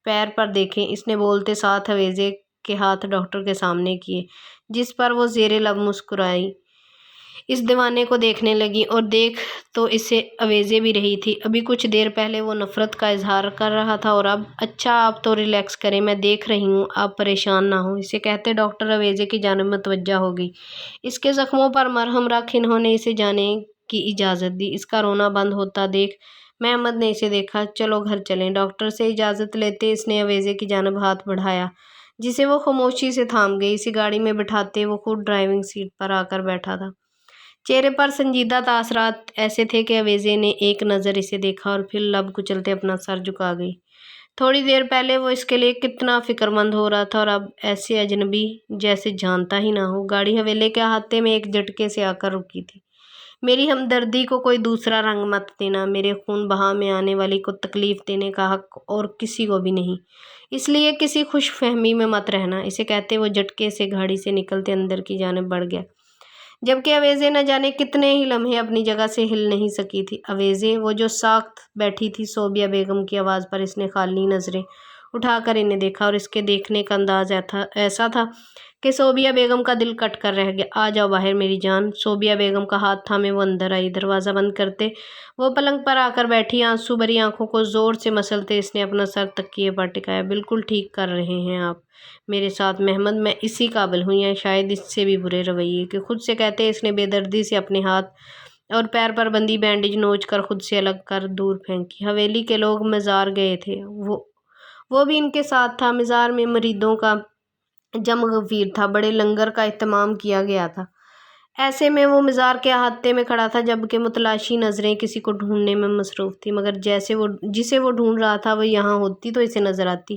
پیر پر دیکھیں، اس نے بولتے ساتھ اویزے کے ہاتھ ڈاکٹر کے سامنے کیے جس پر وہ زیر لب مسکرائی اس دیوانے کو دیکھنے لگی اور دیکھ تو اسے اویزے بھی رہی تھی۔ ابھی کچھ دیر پہلے وہ نفرت کا اظہار کر رہا تھا اور اب اچھا آپ تو ریلیکس کریں، میں دیکھ رہی ہوں، آپ پریشان نہ ہوں۔ اسے کہتے ڈاکٹر اویزے کی جانب متوجہ ہو گئی۔ اس کے زخموں پر مرہم رکھ انہوں نے اسے جانے کی اجازت دی۔ اس کا رونا بند ہوتا دیکھ محمد نے اسے دیکھا۔ چلو گھر چلیں۔ ڈاکٹر سے اجازت لیتے اس نے اویزے کی جانب ہاتھ بڑھایا جسے وہ خاموشی سے تھام گئی۔ اسے گاڑی میں بٹھاتے وہ خود ڈرائیونگ سیٹ پر آ کر بیٹھا تھا۔ چہرے پر سنجیدہ تاثرات ایسے تھے کہ اویزے نے ایک نظر اسے دیکھا اور پھر لب کچلتے اپنا سر جھکا گئی۔ تھوڑی دیر پہلے وہ اس کے لیے کتنا فکر مند ہو رہا تھا اور اب ایسے اجنبی جیسے جانتا ہی نہ ہو۔ گاڑی حویلے کے احاطے میں ایک جھٹکے سے آ کر رکی تھی۔ میری ہمدردی کو کوئی دوسرا رنگ مت دینا، میرے خون بہا میں آنے والی کو تکلیف دینے کا حق اور کسی کو بھی نہیں، اس لیے کسی خوش فہمی میں مت رہنا۔ اسے کہتے وہ جھٹکے سے گاڑی سے نکلتے اندر کی جانب بڑھ گیا جبکہ اویزے نہ جانے کتنے ہی لمحے اپنی جگہ سے ہل نہیں سکی تھی۔ اویزے، وہ جو ساکت بیٹھی تھی صوبیہ بیگم کی آواز پر اس نے خالی نظریں اٹھا کر انہیں دیکھا اور اس کے دیکھنے کا انداز ایسا تھا کہ صوبیہ بیگم کا دل کٹ کر رہ گیا۔ آ جاؤ باہر میری جان۔ صوبیہ بیگم کا ہاتھ تھامے وہ اندر آئی۔ دروازہ بند کرتے وہ پلنگ پر آ کر بیٹھی، آنسو بھری آنکھوں کو زور سے مسلتے اس نے اپنا سر تکیے پر ٹکایا۔ بالکل ٹھیک کر رہے ہیں آپ میرے ساتھ محمد، میں اسی قابل ہوں یا شاید اس سے بھی برے رویے کے۔ خود سے کہتے اس نے بے دردی سے اپنے ہاتھ اور پیر پر بندھی بینڈیج نوچ کر خود سے الگ کر دور پھینکی۔ حویلی کے لوگ مزار گئے تھے، وہ بھی ان کے ساتھ تھا۔ مزار میں مریدوں کا جم غفیر تھا، بڑے لنگر کا اہتمام کیا گیا تھا۔ ایسے میں وہ مزار کے احاطے میں کھڑا تھا جبکہ متلاشی نظریں کسی کو ڈھونڈنے میں مصروف تھیں، مگر جسے وہ ڈھونڈ رہا تھا وہ یہاں ہوتی تو اسے نظر آتی۔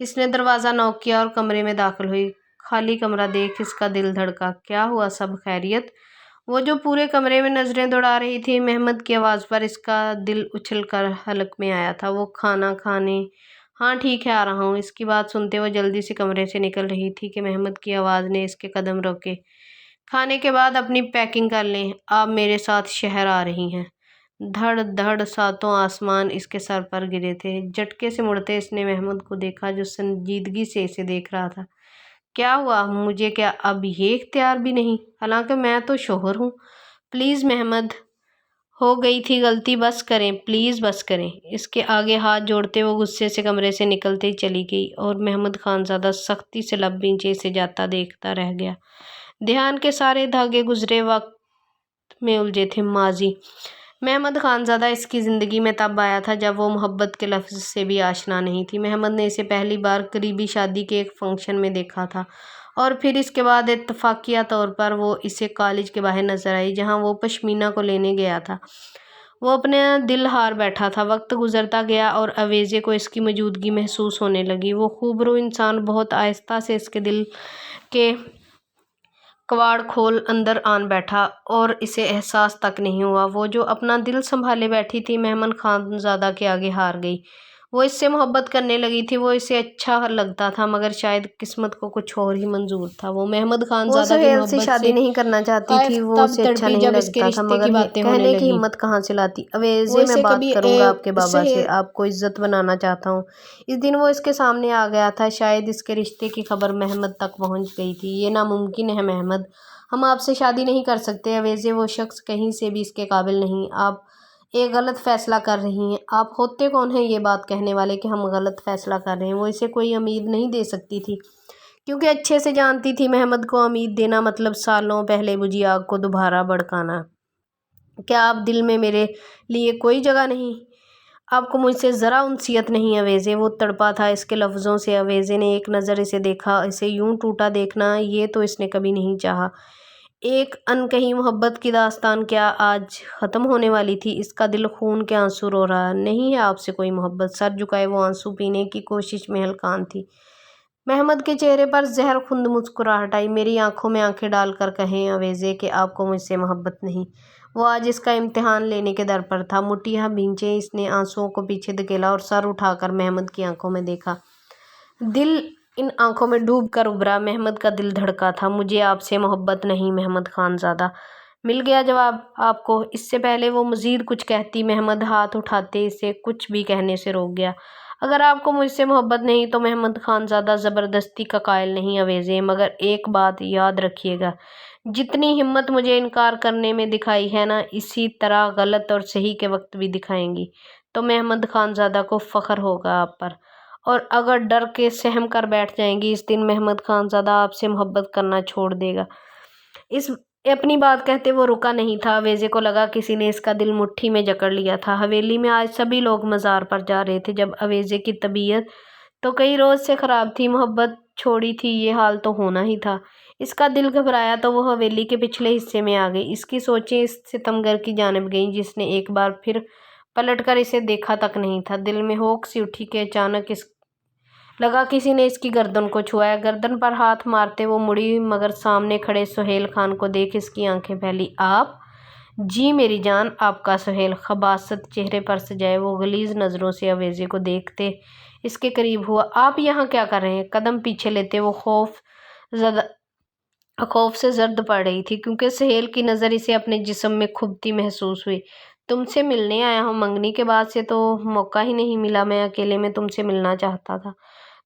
اس نے دروازہ نوک کیا اور کمرے میں داخل ہوئی۔ خالی کمرہ دیکھ اس کا دل دھڑکا۔ کیا ہوا، سب خیریت؟ وہ جو پورے کمرے میں نظریں دوڑا رہی تھی، محمد کی آواز پر اس کا دل اچھل کر حلق میں آیا تھا۔ وہ کھانا کھانے؟ ہاں ٹھیک ہے، آ رہا ہوں۔ اس کی بات سنتے وہ جلدی سے کمرے سے نکل رہی تھی کہ محمد کی آواز نے اس کے قدم روکے۔ کھانے کے بعد اپنی پیکنگ کر لیں، آپ میرے ساتھ شہر آ رہی ہیں۔ دھڑ دھڑ ساتوں آسمان اس کے سر پر گرے تھے۔ جھٹکے سے مڑتے اس نے محمد کو دیکھا جو سنجیدگی سے اسے دیکھ رہا تھا۔ کیا ہوا؟ مجھے کیا اب یہ اختیار بھی نہیں؟ حالانکہ میں تو شوہر ہوں۔ پلیز محمد، ہو گئی تھی غلطی، بس کریں پلیز، بس کریں۔ اس کے آگے ہاتھ جوڑتے وہ غصے سے کمرے سے نکلتے ہی چلی گئی اور محمد خانزادہ سختی سے لب نیچے اسے جاتا دیکھتا رہ گیا۔ دھیان کے سارے دھاگے گزرے وقت میں الجھے تھے۔ ماضی محمد خانزادہ اس کی زندگی میں تب آیا تھا جب وہ محبت کے لفظ سے بھی آشنا نہیں تھی۔ محمد نے اسے پہلی بار قریبی شادی کے ایک فنکشن میں دیکھا تھا اور پھر اس کے بعد اتفاقیہ طور پر وہ اسے کالج کے باہر نظر آئی جہاں وہ پشمینہ کو لینے گیا تھا۔ وہ اپنا دل ہار بیٹھا تھا۔ وقت گزرتا گیا اور اویزے کو اس کی موجودگی محسوس ہونے لگی۔ وہ خوبرو انسان بہت آہستہ سے اس کے دل کے کواڑ کھول اندر آن بیٹھا اور اسے احساس تک نہیں ہوا۔ وہ جو اپنا دل سنبھالے بیٹھی تھی محمد خانزادہ کے آگے ہار گئی۔ وہ اس سے محبت کرنے لگی تھی، وہ اسے اچھا لگتا تھا، مگر شاید قسمت کو کچھ اور ہی منظور تھا۔ وہ محمد خانزادہ کی محبت سے شادی نہیں کرنا چاہتی تھی، وہ اسے اچھا نہیں لگتا تھا، مگر کہنے کی ہمت کہاں سے لاتی۔ اویزے، میں بات کروں گا آپ کے بابا سے، آپ کو عزت بنانا چاہتا ہوں۔ اس دن وہ اس کے سامنے آ گیا تھا۔ شاید اس کے رشتے کی خبر محمد تک پہنچ گئی تھی۔ یہ ناممکن ہے محمد، ہم آپ سے شادی نہیں کر سکتے۔ اویزے، وہ شخص کہیں سے بھی اس کے قابل نہیں، آپ ایک غلط فیصلہ کر رہی ہیں۔ آپ ہوتے کون ہیں یہ بات کہنے والے کہ ہم غلط فیصلہ کر رہے ہیں؟ وہ اسے کوئی امید نہیں دے سکتی تھی کیونکہ اچھے سے جانتی تھی محمد کو امید دینا مطلب سالوں پہلے بجھی آگ کو دوبارہ بھڑکانا۔ کیا آپ دل میں میرے لیے کوئی جگہ نہیں؟ آپ کو مجھ سے ذرا انسیت نہیں اویزے؟ وہ تڑپا تھا اس کے لفظوں سے۔ اویزے نے ایک نظر اسے دیکھا، اسے یوں ٹوٹا دیکھنا یہ تو اس نے کبھی نہیں چاہا۔ ایک انکہی محبت کی داستان کیا آج ختم ہونے والی تھی؟ اس کا دل خون کے آنسو رو رہا۔ نہیں ہے آپ سے کوئی محبت۔ سر جھکائے وہ آنسو پینے کی کوشش میں ہلکان تھی۔ محمد کے چہرے پر زہر خند مسکراہٹ آئی۔ میری آنکھوں میں آنکھیں ڈال کر کہیں اویزے کہ آپ کو مجھ سے محبت نہیں۔ وہ آج اس کا امتحان لینے کے در پر تھا۔ مٹھیاں بھینچیں اس نے آنسوؤں کو پیچھے دھکیلا اور سر اٹھا کر محمد کی آنکھوں میں دیکھا۔ دل ان آنکھوں میں ڈوب کر ابھرا۔ محمد کا دل دھڑکا تھا۔ مجھے آپ سے محبت نہیں محمد خانزادہ۔ مل گیا جواب آپ کو۔ اس سے پہلے وہ مزید کچھ کہتی محمد ہاتھ اٹھاتے اسے کچھ بھی کہنے سے روک گیا۔ اگر آپ کو مجھ سے محبت نہیں تو محمد خانزادہ زبردستی کا قائل نہیں اویزے، مگر ایک بات یاد رکھیے گا، جتنی ہمت مجھے انکار کرنے میں دکھائی ہے نا، اسی طرح غلط اور صحیح کے وقت بھی دکھائیں گی تو محمد خانزادہ کو فخر ہوگا آپ پر، اور اگر ڈر کے سہم کر بیٹھ جائیں گی اس دن محمد خانزادہ آپ سے محبت کرنا چھوڑ دے گا۔ اپنی بات کہتے وہ رکا نہیں تھا۔ اویزے کو لگا کسی نے اس کا دل مٹھی میں جکڑ لیا تھا۔ حویلی میں آج سبھی لوگ مزار پر جا رہے تھے۔ جب اویزے کی طبیعت تو کئی روز سے خراب تھی، محبت چھوڑی تھی، یہ حال تو ہونا ہی تھا۔ اس کا دل گھبرایا تو وہ حویلی کے پچھلے حصے میں آ گئی۔ اس کی سوچیں اس ستمگر کی جانب گئیں جس نے ایک بار پھر پلٹ کر اسے دیکھا تک نہیں تھا۔ دل میں ہوک سی اٹھی کہ اچانک لگا کسی نے اس کی گردن کو چھوا ہے۔ گردن پر ہاتھ مارتے وہ مڑی مگر سامنے کھڑے سہیل خان کو دیکھ اس کی آنکھیں پھیلی۔ آپ؟ جی میری جان، آپ کا سہیل خباثت چہرے پر سجائے وہ غلیظ نظروں سے اویزے کو دیکھتے اس کے قریب ہوا۔ آپ یہاں کیا کر رہے ہیں؟ قدم پیچھے لیتے وہ خوف سے زرد پڑ رہی تھی کیونکہ سہیل کی نظر اسے اپنے جسم میں کھبتی محسوس ہوئی۔ تم سے ملنے آیا ہوں، منگنی کے بعد سے تو موقع ہی نہیں ملا، میں اکیلے میں تم سے ملنا چاہتا تھا،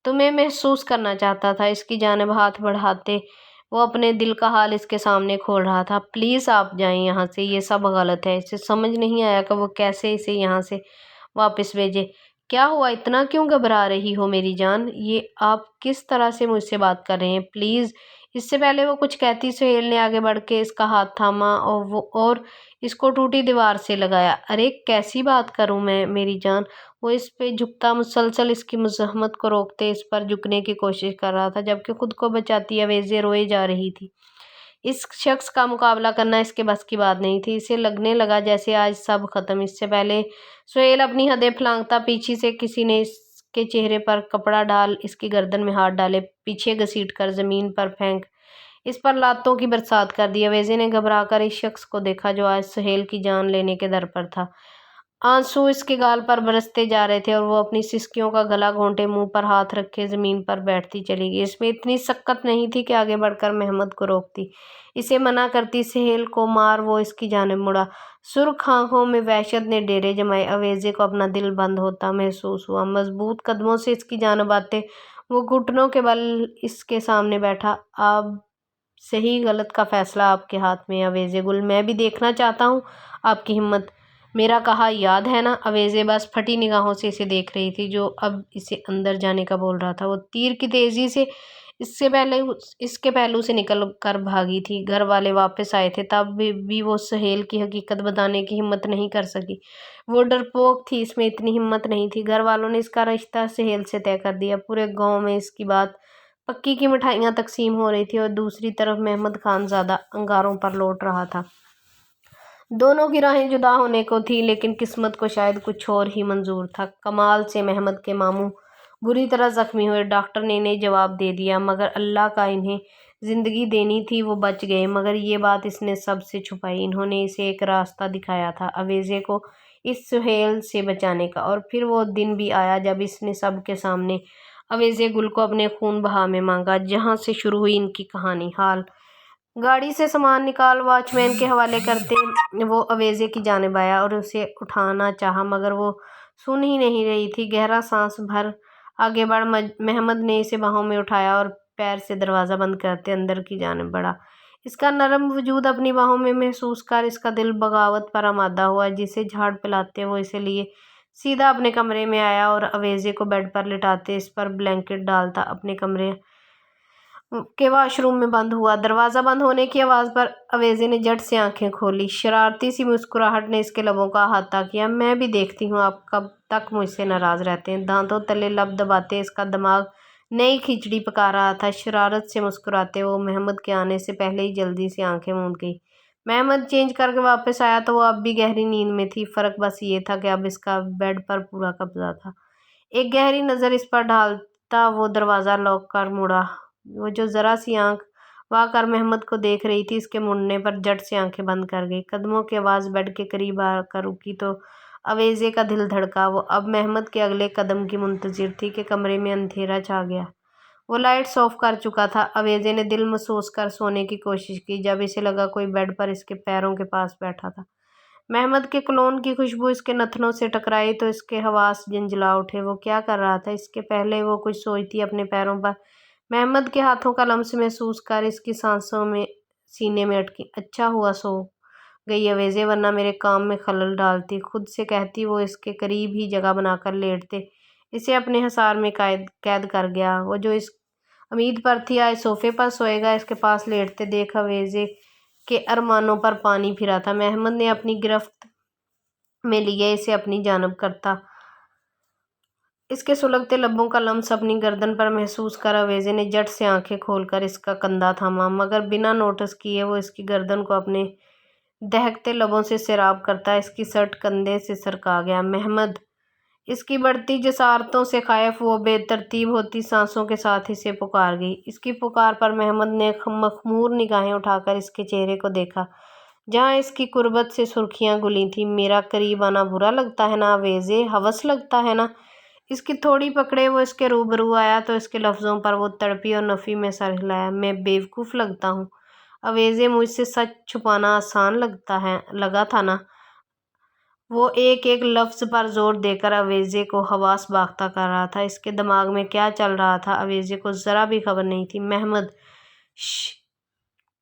تمہیں محسوس کرنا چاہتا تھا۔ اس کی جانب ہاتھ بڑھاتے وہ اپنے دل کا حال اس کے سامنے کھول رہا تھا۔ پلیز آپ جائیں یہاں سے، یہ سب غلط ہے۔ اسے سمجھ نہیں آیا کہ وہ کیسے اسے یہاں سے واپس بھیجے۔ کیا ہوا، اتنا کیوں گھبرا رہی ہو میری جان؟ یہ آپ کس طرح سے مجھ سے بات کر رہے ہیں؟ پلیز۔ اس سے پہلے وہ کچھ کہتی سہیل نے آگے بڑھ کے اس کا ہاتھ تھاما اور اس کو ٹوٹی دیوار سے لگایا۔ ارے کیسی بات کروں میں میری جان؟ وہ اس پہ جھکتا مسلسل اس کی مزاحمت کو روکتے اس پر جھکنے کی کوشش کر رہا تھا جبکہ خود کو بچاتی اویزے روئے جا رہی تھی۔ اس شخص کا مقابلہ کرنا اس کے بس کی بات نہیں تھی۔ اسے لگنے لگا جیسے آج سب ختم۔ اس سے پہلے سہیل اپنی حدیں پھلانگتا پیچھے سے کسی نے اس کے چہرے پر کپڑا ڈال اس کی گردن میں ہاتھ ڈالے، پیچھے گھسیٹ کر زمین پر پھینک اس پر لاتوں کی برسات کر دی۔ اویزے نے گھبرا کر اس شخص کو دیکھا جو آج سہیل کی جان لینے کے در پر تھا۔ آنسو اس کے گال پر برستے جا رہے تھے اور وہ اپنی سسکیوں کا گلا گھونٹے منہ پر ہاتھ رکھے زمین پر بیٹھتی چلی گئی۔ اس میں اتنی سکت نہیں تھی کہ آگے بڑھ کر محمد کو روکتی، اسے منع کرتی۔ سہیل کو مار، وہ اس کی جانب مڑا۔ سرخ آنکھوں میں وحشت نے ڈیرے جمائے۔ اویزے کو اپنا دل بند ہوتا محسوس ہوا۔ مضبوط قدموں سے اس کی جانب آتے وہ گھٹنوں کے بل اس کے سامنے بیٹھا۔ اب صحیح غلط کا فیصلہ آپ کے ہاتھ میں ہے اویزے گل، میں بھی دیکھنا چاہتا ہوں آپ کی ہمت، میرا کہا یاد ہے نا؟ اویزے بس پھٹی نگاہوں سے اسے دیکھ رہی تھی جو اب اسے اندر جانے کا بول رہا تھا۔ وہ تیر کی تیزی سے اس کے پہلو سے نکل کر بھاگی تھی۔ گھر والے واپس آئے تھے، تب بھی وہ سہیل کی حقیقت بتانے کی ہمت نہیں کر سکی۔ وہ ڈرپوک تھی، اس میں اتنی ہمت نہیں تھی۔ گھر والوں نے اس کا رشتہ سہیل سے طے کر دیا۔ پورے گاؤں میں اس کی بات پکی کی مٹھائیاں تقسیم ہو رہی تھی اور دوسری طرف محمد خان زادہ انگاروں پر لوٹ رہا تھا۔ دونوں کی راہیں جدا ہونے کو تھی، لیکن قسمت کو شاید کچھ اور ہی منظور تھا۔ کمال سے محمد کے ماموں بری طرح زخمی ہوئے۔ ڈاکٹر نے انہیں جواب دے دیا، مگر اللہ کا انہیں زندگی دینی تھی، وہ بچ گئے۔ مگر یہ بات اس نے سب سے چھپائی۔ انہوں نے اسے ایک راستہ دکھایا تھا اویزے کو اس سہیل سے بچانے کا، اور پھر وہ دن بھی آیا جب اس نے سب کے سامنے اویزے گل کو اپنے خون بہا میں مانگا۔ جہاں سے شروع ہوئی ان کی کہانی۔ حال گاڑی سے سامان نکال واچ مین کے حوالے کرتے وہ اویزے کی جانب آیا اور اسے اٹھانا چاہا، مگر وہ سن ہی نہیں رہی تھی۔ گہرا سانس بھر آگے بڑھ محمد نے اسے باہوں میں اٹھایا اور پیر سے دروازہ بند کرتے اندر کی جانب بڑھا۔ اس کا نرم وجود اپنی باہوں میں محسوس کر اس کا دل بغاوت پر آمادہ ہوا۔ جسے جھاڑ پلاتے وہ اسے لیے سیدھا اپنے کمرے میں آیا اور اویزے کو بیڈ پر لٹاتے اس پر بلینکٹ ڈالتا اپنے کمرے کے واش روم میں بند ہوا۔ دروازہ بند ہونے کی آواز پر اویزے نے جھٹ سے آنکھیں کھولیں۔ شرارتی سی مسکراہٹ نے اس کے لبوں کا احاطہ کیا۔ میں بھی دیکھتی ہوں آپ کب تک مجھ سے ناراض رہتے ہیں۔ دانتوں تلے لب دباتے اس کا دماغ نئی کھچڑی پکا رہا تھا۔ شرارت سے مسکراتے وہ محمد کے آنے سے پہلے ہی جلدی سے آنکھیں موند گئی۔ محمد چینج کر کے واپس آیا تو وہ اب بھی گہری نیند میں تھی۔ فرق بس یہ تھا کہ اب اس کا بیڈ پر پورا قبضہ تھا۔ ایک گہری نظر اس پر ڈالتا وہ دروازہ لاک کر مڑا۔ وہ جو ذرا سی آنکھ وا کر محمد کو دیکھ رہی تھی، اس کے مڑنے پر جھٹ سے آنکھیں بند کر گئی۔ قدموں کی آواز بیڈ کے قریب آ کر رکی تو اویزے کا دل دھڑکا۔ وہ اب محمد کے اگلے قدم کی منتظر تھی کہ کمرے میں اندھیرا چھا گیا۔ وہ لائٹس آف کر چکا تھا۔ اویزے نے دل محسوس کر سونے کی کوشش کی جب اسے لگا کوئی بیڈ پر اس کے پیروں کے پاس بیٹھا تھا۔ محمد کے کولون کی خوشبو اس کے نتنوں سے ٹکرائی تو اس کے حواس جھنجھلا اٹھے۔ وہ کیا کر رہا تھا؟ اس کے پہلے وہ کچھ سوچتی اپنے پیروں پر محمد کے ہاتھوں کا لمس محسوس کر اس کی سانسوں میں سینے میں اٹکی۔ اچھا ہوا سو گئی اویزے، ورنہ میرے کام میں خلل ڈالتی، خود سے کہتی۔ وہ اس کے قریب ہی جگہ بنا کر لیٹتے اسے اپنے حصار میں قید کر گیا۔ وہ جو اس امید پر تھی آج صوفے پر سوئے گا، اس کے پاس لیٹتے دیکھ اویزے کے ارمانوں پر پانی پھرا تھا۔ محمد نے اپنی گرفت میں لیے اسے اپنی جانب کرتا اس کے سلگتے لبوں کا لمس اپنی گردن پر محسوس کر اویزے نے جھٹ سے آنکھیں کھول کر اس کا کندھا تھاما، مگر بنا نوٹس کیے وہ اس کی گردن کو اپنے دہکتے لبوں سے سیراب کرتا اس کی سرٹ کندھے سے سرکا گیا۔ محمد! اس کی بڑھتی جسارتوں سے خائف وہ بے ترتیب ہوتی سانسوں کے ساتھ اسے پکار گئی۔ اس کی پکار پر محمد نے مخمور نگاہیں اٹھا کر اس کے چہرے کو دیکھا جہاں اس کی قربت سے سرخیاں گھلی تھیں۔ میرا قریب آنا برا لگتا ہے نا اویزے؟ ہوس لگتا ہے نا؟ اس کی تھوڑی پکڑے وہ اس کے روبرو آیا تو اس کے لفظوں پر وہ تڑپی اور نفی میں سر ہلایا۔ میں بیوقوف لگتا ہوں اویزے؟ مجھ سے سچ چھپانا آسان لگا تھا نا؟ وہ ایک ایک لفظ پر زور دے کر اویزے کو حواس باختہ کر رہا تھا۔ اس کے دماغ میں کیا چل رہا تھا اویزے کو ذرا بھی خبر نہیں تھی۔ محمد! شش!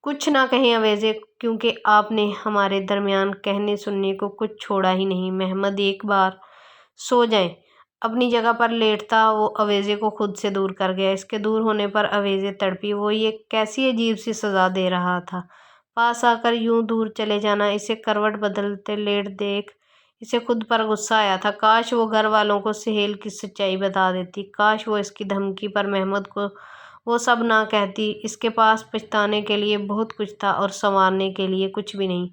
کچھ نہ کہیں اویزے، کیونکہ آپ نے ہمارے درمیان کہنے سننے کو کچھ چھوڑا ہی نہیں۔ محمد! ایک بار سو جائیں۔ اپنی جگہ پر لیٹتا وہ اویزے کو خود سے دور کر گیا۔ اس کے دور ہونے پر اویزے تڑپی۔ وہ یہ کیسی عجیب سی سزا دے رہا تھا، پاس آ کر یوں دور چلے جانا، اسے کروٹ بدلتے لیٹ دیکھ اسے خود پر غصہ آیا تھا۔ کاش وہ گھر والوں کو سہیل کی سچائی بتا دیتی، کاش وہ اس کی دھمکی پر محمد کو وہ سب نہ کہتی۔ اس کے پاس پچھتانے کے لیے بہت کچھ تھا اور سنوارنے کے لیے کچھ بھی نہیں۔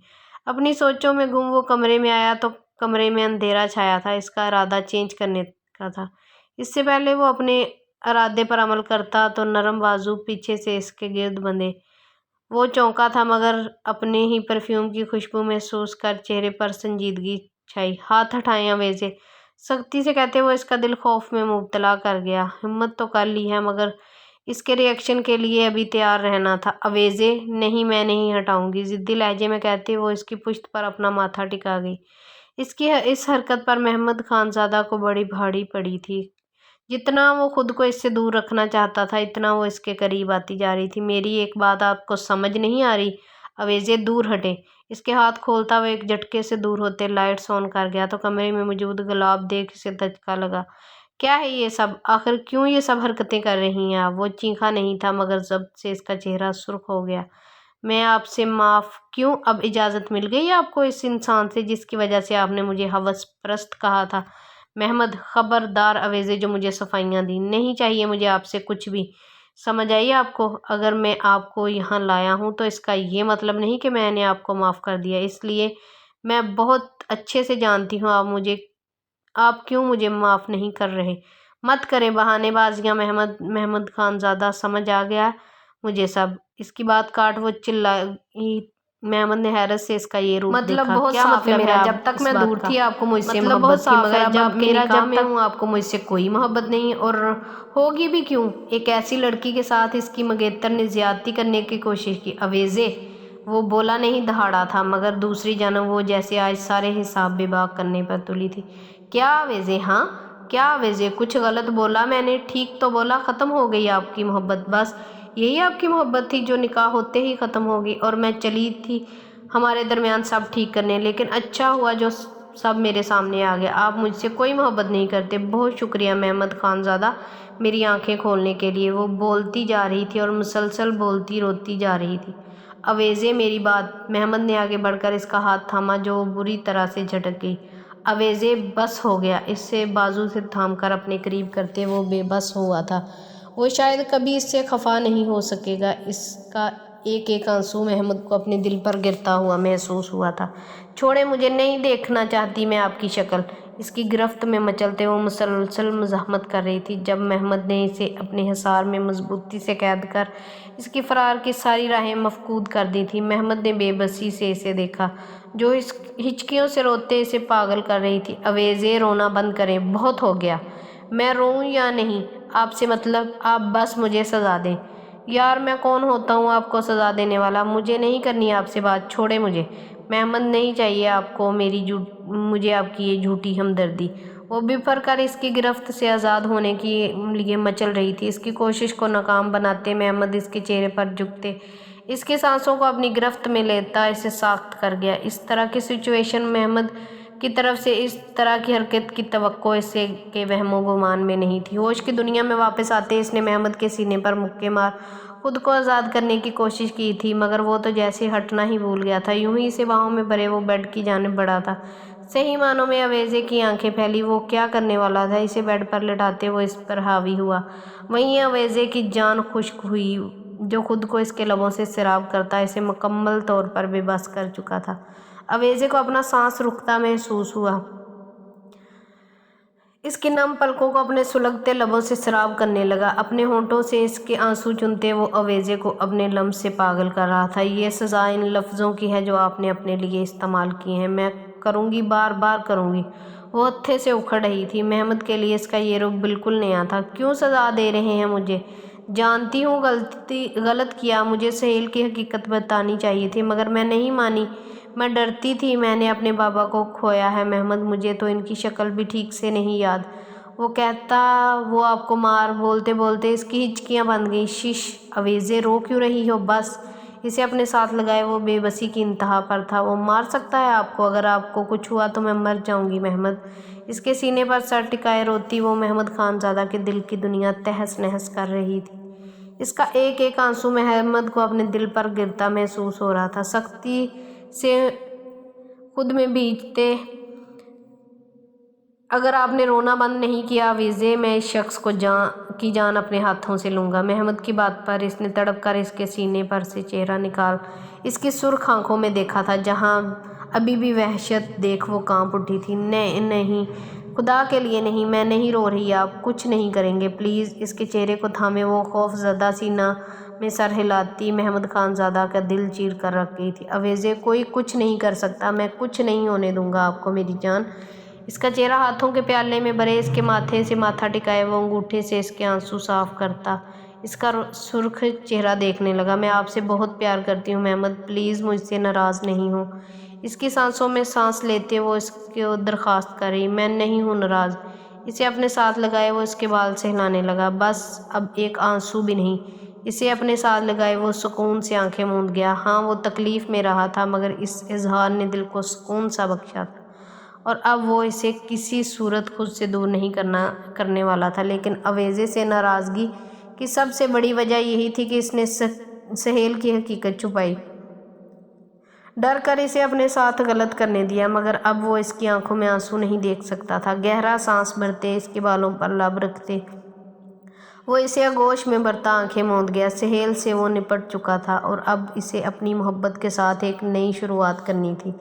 اپنی سوچوں میں گم وہ کمرے میں آیا تو کمرے میں اندھیرا چھایا تھا۔ اس کا ارادہ چینج کرنے کا تھا۔ اس سے پہلے وہ اپنے ارادے پر عمل کرتا تو نرم بازو پیچھے سے اس کے گرد بندھے۔ وہ چونکا تھا مگر اپنے ہی پرفیوم کی خوشبو محسوس کر چہرے پر سنجیدگی چھائی۔ ہاتھ ہٹائیں اویزے، سختی سے کہتے وہ اس کا دل خوف میں مبتلا کر گیا۔ ہمت تو کر لی ہے مگر اس کے ری ایکشن کے لیے ابھی تیار رہنا تھا۔ اویزے نہیں، میں نہیں ہٹاؤں گی، ضدی لہجے میں کہتے وہ اس کی پشت پر اپنا ماتھا ٹکا گئی۔ اس کی اس حرکت پر محمد خانزادہ کو بڑی بھاری پڑی تھی۔ جتنا وہ خود کو اس سے دور رکھنا چاہتا تھا اتنا وہ اس کے قریب آتی جا رہی تھی۔ میری ایک بات آپ کو سمجھ نہیں آ رہی؟ اویزے دور ہٹے۔ اس کے ہاتھ کھولتا وہ ایک جھٹکے سے دور ہوتے لائٹس آن کر گیا تو کمرے میں موجود گلاب دیکھ اسے دھچکا لگا۔ کیا ہے یہ سب؟ آخر کیوں یہ سب حرکتیں کر رہی ہیں آپ؟ وہ چیخا نہیں تھا مگر ضبط سے اس کا چہرہ سرخ ہو گیا۔ میں آپ سے معاف کیوں؟ اب اجازت مل گئی آپ کو اس انسان سے جس کی وجہ سے آپ نے مجھے ہوس پرست کہا تھا؟ محمد خبردار اویزے جو مجھے صفائیاں دیں نہیں چاہیے مجھے آپ سے کچھ بھی، سمجھ آئی آپ کو؟ اگر میں آپ کو یہاں لایا ہوں تو اس کا یہ مطلب نہیں کہ میں نے آپ کو معاف کر دیا، اس لیے میں بہت اچھے سے جانتی ہوں آپ کیوں مجھے معاف نہیں کر رہے۔ مت کریں بہانے بازیاں محمد خانزادہ، سمجھ آ گیا مجھے سب۔ اس کی بات کاٹ وہ چلائی۔ محمد نے حیرت سے اس کا یہ روپ دیکھا۔ کیا مطلب ہے؟ جب تک میں دور تھی آپ کو مجھ سے محبت تھی مگر جب میرا جب میں ہوں آپ کو مجھ سے کوئی محبت نہیں، اور ہوگی بھی کیوں؟ ایک ایسی لڑکی کے ساتھ اس کی منگیتر نے زیادتی کرنے کی کوشش کی۔ اویزے وہ بولا نہیں دہاڑا تھا مگر دوسری جانب وہ جیسے آج سارے حساب بے باک کرنے پر تلی تھی۔ کیا اویزے؟ ہاں کیا اویزے؟ کچھ غلط بولا میں نے؟ ٹھیک تو بولا۔ ختم ہو گئی آپ کی محبت؟ بس یہی آپ کی محبت تھی جو نکاح ہوتے ہی ختم ہو گئی؟ اور میں چلی تھی ہمارے درمیان سب ٹھیک کرنے، لیکن اچھا ہوا جو سب میرے سامنے آ گیا۔ آپ مجھ سے کوئی محبت نہیں کرتے۔ بہت شکریہ محمد خانزادہ میری آنکھیں کھولنے کے لیے۔ وہ بولتی جا رہی تھی اور مسلسل بولتی روتی جا رہی تھی۔ اویزے میری بات۔ محمد نے آگے بڑھ کر اس کا ہاتھ تھاما جو وہ بری طرح سے جھٹک گئی۔ اویزے بس ہو گیا۔ اسے بازو سے تھام کر اپنے قریب کرتے وہ بے بس ہوا تھا۔ وہ شاید کبھی اس سے خفا نہیں ہو سکے گا۔ اس کا ایک ایک آنسو محمد کو اپنے دل پر گرتا ہوا محسوس ہوا تھا۔ چھوڑیں مجھے، نہیں دیکھنا چاہتی میں آپ کی شکل۔ اس کی گرفت میں مچلتے وہ مسلسل مزاحمت کر رہی تھی۔ جب محمد نے اسے اپنے حصار میں مضبوطی سے قید کر اس کی فرار کی ساری راہیں مفقود کر دی تھیں، محمد نے بے بسی سے اسے دیکھا جو اس ہچکیوں سے روتے اسے پاگل کر رہی تھی۔ اویزے رونا بند کریں، بہت ہو گیا۔ میں روؤں یا نہیں آپ سے مطلب، آپ بس مجھے سزا دیں۔ یار میں کون ہوتا ہوں آپ کو سزا دینے والا؟ مجھے نہیں کرنی آپ سے بات، چھوڑیں مجھے۔ محمد نہیں چاہیے آپ کو مجھے آپ کی یہ جھوٹی ہمدردی۔ وہ بفر کر اس کی گرفت سے آزاد ہونے کے لیے مچل رہی تھی۔ اس کی کوشش کو ناکام بناتے محمد اس کے چہرے پر جھکتے اس کی سانسوں کو اپنی گرفت میں لیتا اسے ساخت کر گیا۔ اس طرح کی سچویشن محمد کی طرف سے اس طرح کی حرکت کی توقع اسے کے وہم و گمان میں نہیں تھی۔ ہوش کی دنیا میں واپس آتے اس نے محمد کے سینے پر مکے مار خود کو آزاد کرنے کی کوشش کی تھی مگر وہ تو جیسے ہٹنا ہی بھول گیا تھا۔ یوں ہی اسے باہوں میں بھرے وہ بیڈ کی جانب بڑھا تھا۔ صحیح معنوں میں اویزے کی آنکھیں پھیلی۔ وہ کیا کرنے والا تھا؟ اسے بیڈ پر لٹاتے وہ اس پر حاوی ہوا۔ وہیں اویزے کی جان خشک ہوئی جو خود کو اس کے لبوں سے سیراب کرتا اسے مکمل طور پر بے بس کر چکا تھا۔ اویزے کو اپنا سانس رکتا محسوس ہوا۔ اس کی نم پلکوں کو اپنے سلگتے لبوں سے سیراب کرنے لگا۔ اپنے ہونٹوں سے اس کے آنسو چنتے وہ اویزے کو اپنے لمس سے پاگل کر رہا تھا۔ یہ سزا ان لفظوں کی ہے جو آپ نے اپنے لیے استعمال کی ہیں۔ میں کروں گی، بار بار کروں گی۔ وہ ہتھے سے اکھڑ رہی تھی۔ محمد کے لیے اس کا یہ رخ بالکل نیا تھا۔ کیوں سزا دے رہے ہیں مجھے؟ جانتی ہوں غلط کیا، مجھے سہیل کی حقیقت بتانی چاہیے تھی مگر میں نہیں مانی، میں ڈرتی تھی، میں نے اپنے بابا کو کھویا ہے۔ محمد مجھے تو ان کی شکل بھی ٹھیک سے نہیں یاد۔ وہ کہتا وہ آپ کو مار۔ بولتے بولتے اس کی ہچکیاں بند گئیں۔ شش اویزے رو کیوں رہی ہو؟ بس اسے اپنے ساتھ لگائے وہ بے بسی کی انتہا پر تھا۔ وہ مار سکتا ہے آپ کو؟ اگر آپ کو کچھ ہوا تو میں مر جاؤں گی۔ محمد اس کے سینے پر سر ٹکائے روتی وہ محمد خانزادہ کے دل کی دنیا تہس نہس کر رہی تھی۔ اس کا ایک ایک آنسو محمد کو اپنے دل پر گرتا محسوس ہو رہا تھا۔ سختی سے خود میں بھیجتے اگر آپ نے رونا بند نہیں کیا اویزے میں اس شخص کی جان اپنے ہاتھوں سے لوں گا۔ محمد کی بات پر اس نے تڑپ کر اس کے سینے پر سے چہرہ نکال اس کی سرخ آنکھوں میں دیکھا تھا جہاں ابھی بھی وحشت دیکھ وہ کانپ اٹھی تھی۔ نہیں خدا کے لیے نہیں، میں نہیں رو رہی، آپ کچھ نہیں کریں گے پلیز۔ اس کے چہرے کو تھامے وہ خوف زدہ سینہ میں سر ہلاتی محمد خان زادہ کا دل چیر کر رکھ گئی تھی۔ اویزے کوئی کچھ نہیں کر سکتا، میں کچھ نہیں ہونے دوں گا آپ کو میری جان۔ اس کا چہرہ ہاتھوں کے پیالے میں بھرے اس کے ماتھے سے ماتھا ٹکائے وہ انگوٹھے سے اس کے آنسو صاف کرتا اس کا سرخ چہرہ دیکھنے لگا۔ میں آپ سے بہت پیار کرتی ہوں محمد، پلیز مجھ سے ناراض نہیں ہو۔ اس کی سانسوں میں سانس لیتے وہ اس کو درخواست کر رہی، میں نہیں ہوں ناراض۔ اسے اپنے ساتھ لگائے وہ اس کے بال سے ہلانے لگا، بس اب ایک آنسو بھی نہیں۔ اسے اپنے ساتھ لگائے وہ سکون سے آنکھیں موند گیا۔ ہاں وہ تکلیف میں رہا تھا مگر اس اظہار نے دل کو سکون سا بخشا تھا اور اب وہ اسے کسی صورت خود سے دور نہیں کرنے والا تھا۔ لیکن اویزے سے ناراضگی کی سب سے بڑی وجہ یہی تھی کہ اس نے سہیل کی حقیقت چھپائی، ڈر کر اسے اپنے ساتھ غلط کرنے دیا، مگر اب وہ اس کی آنکھوں میں آنسو نہیں دیکھ سکتا تھا۔ گہرا سانس بھرتے اس کے بالوں پر لب رکھتے وہ اسے آغوش میں بھرتا آنکھیں موند گیا۔ سہیل سے وہ نپٹ چکا تھا اور اب اسے اپنی محبت کے ساتھ ایک نئی شروعات کرنی تھی۔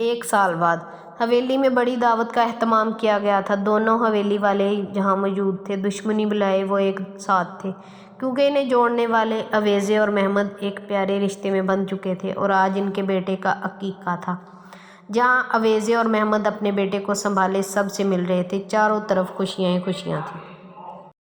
1 سال بعد حویلی میں بڑی دعوت کا اہتمام کیا گیا تھا۔ دونوں حویلی والے جہاں موجود تھے، دشمنی بھلائے وہ ایک ساتھ تھے، کیونکہ انہیں جوڑنے والے اویزے اور محمد ایک پیارے رشتے میں بندھ چکے تھے اور آج ان کے بیٹے کا عقیقہ تھا۔ جہاں اویزے اور محمد اپنے بیٹے کو سنبھالے سب سے مل رہے تھے، چاروں طرف خوشیاں ہی خوشیاں تھیں۔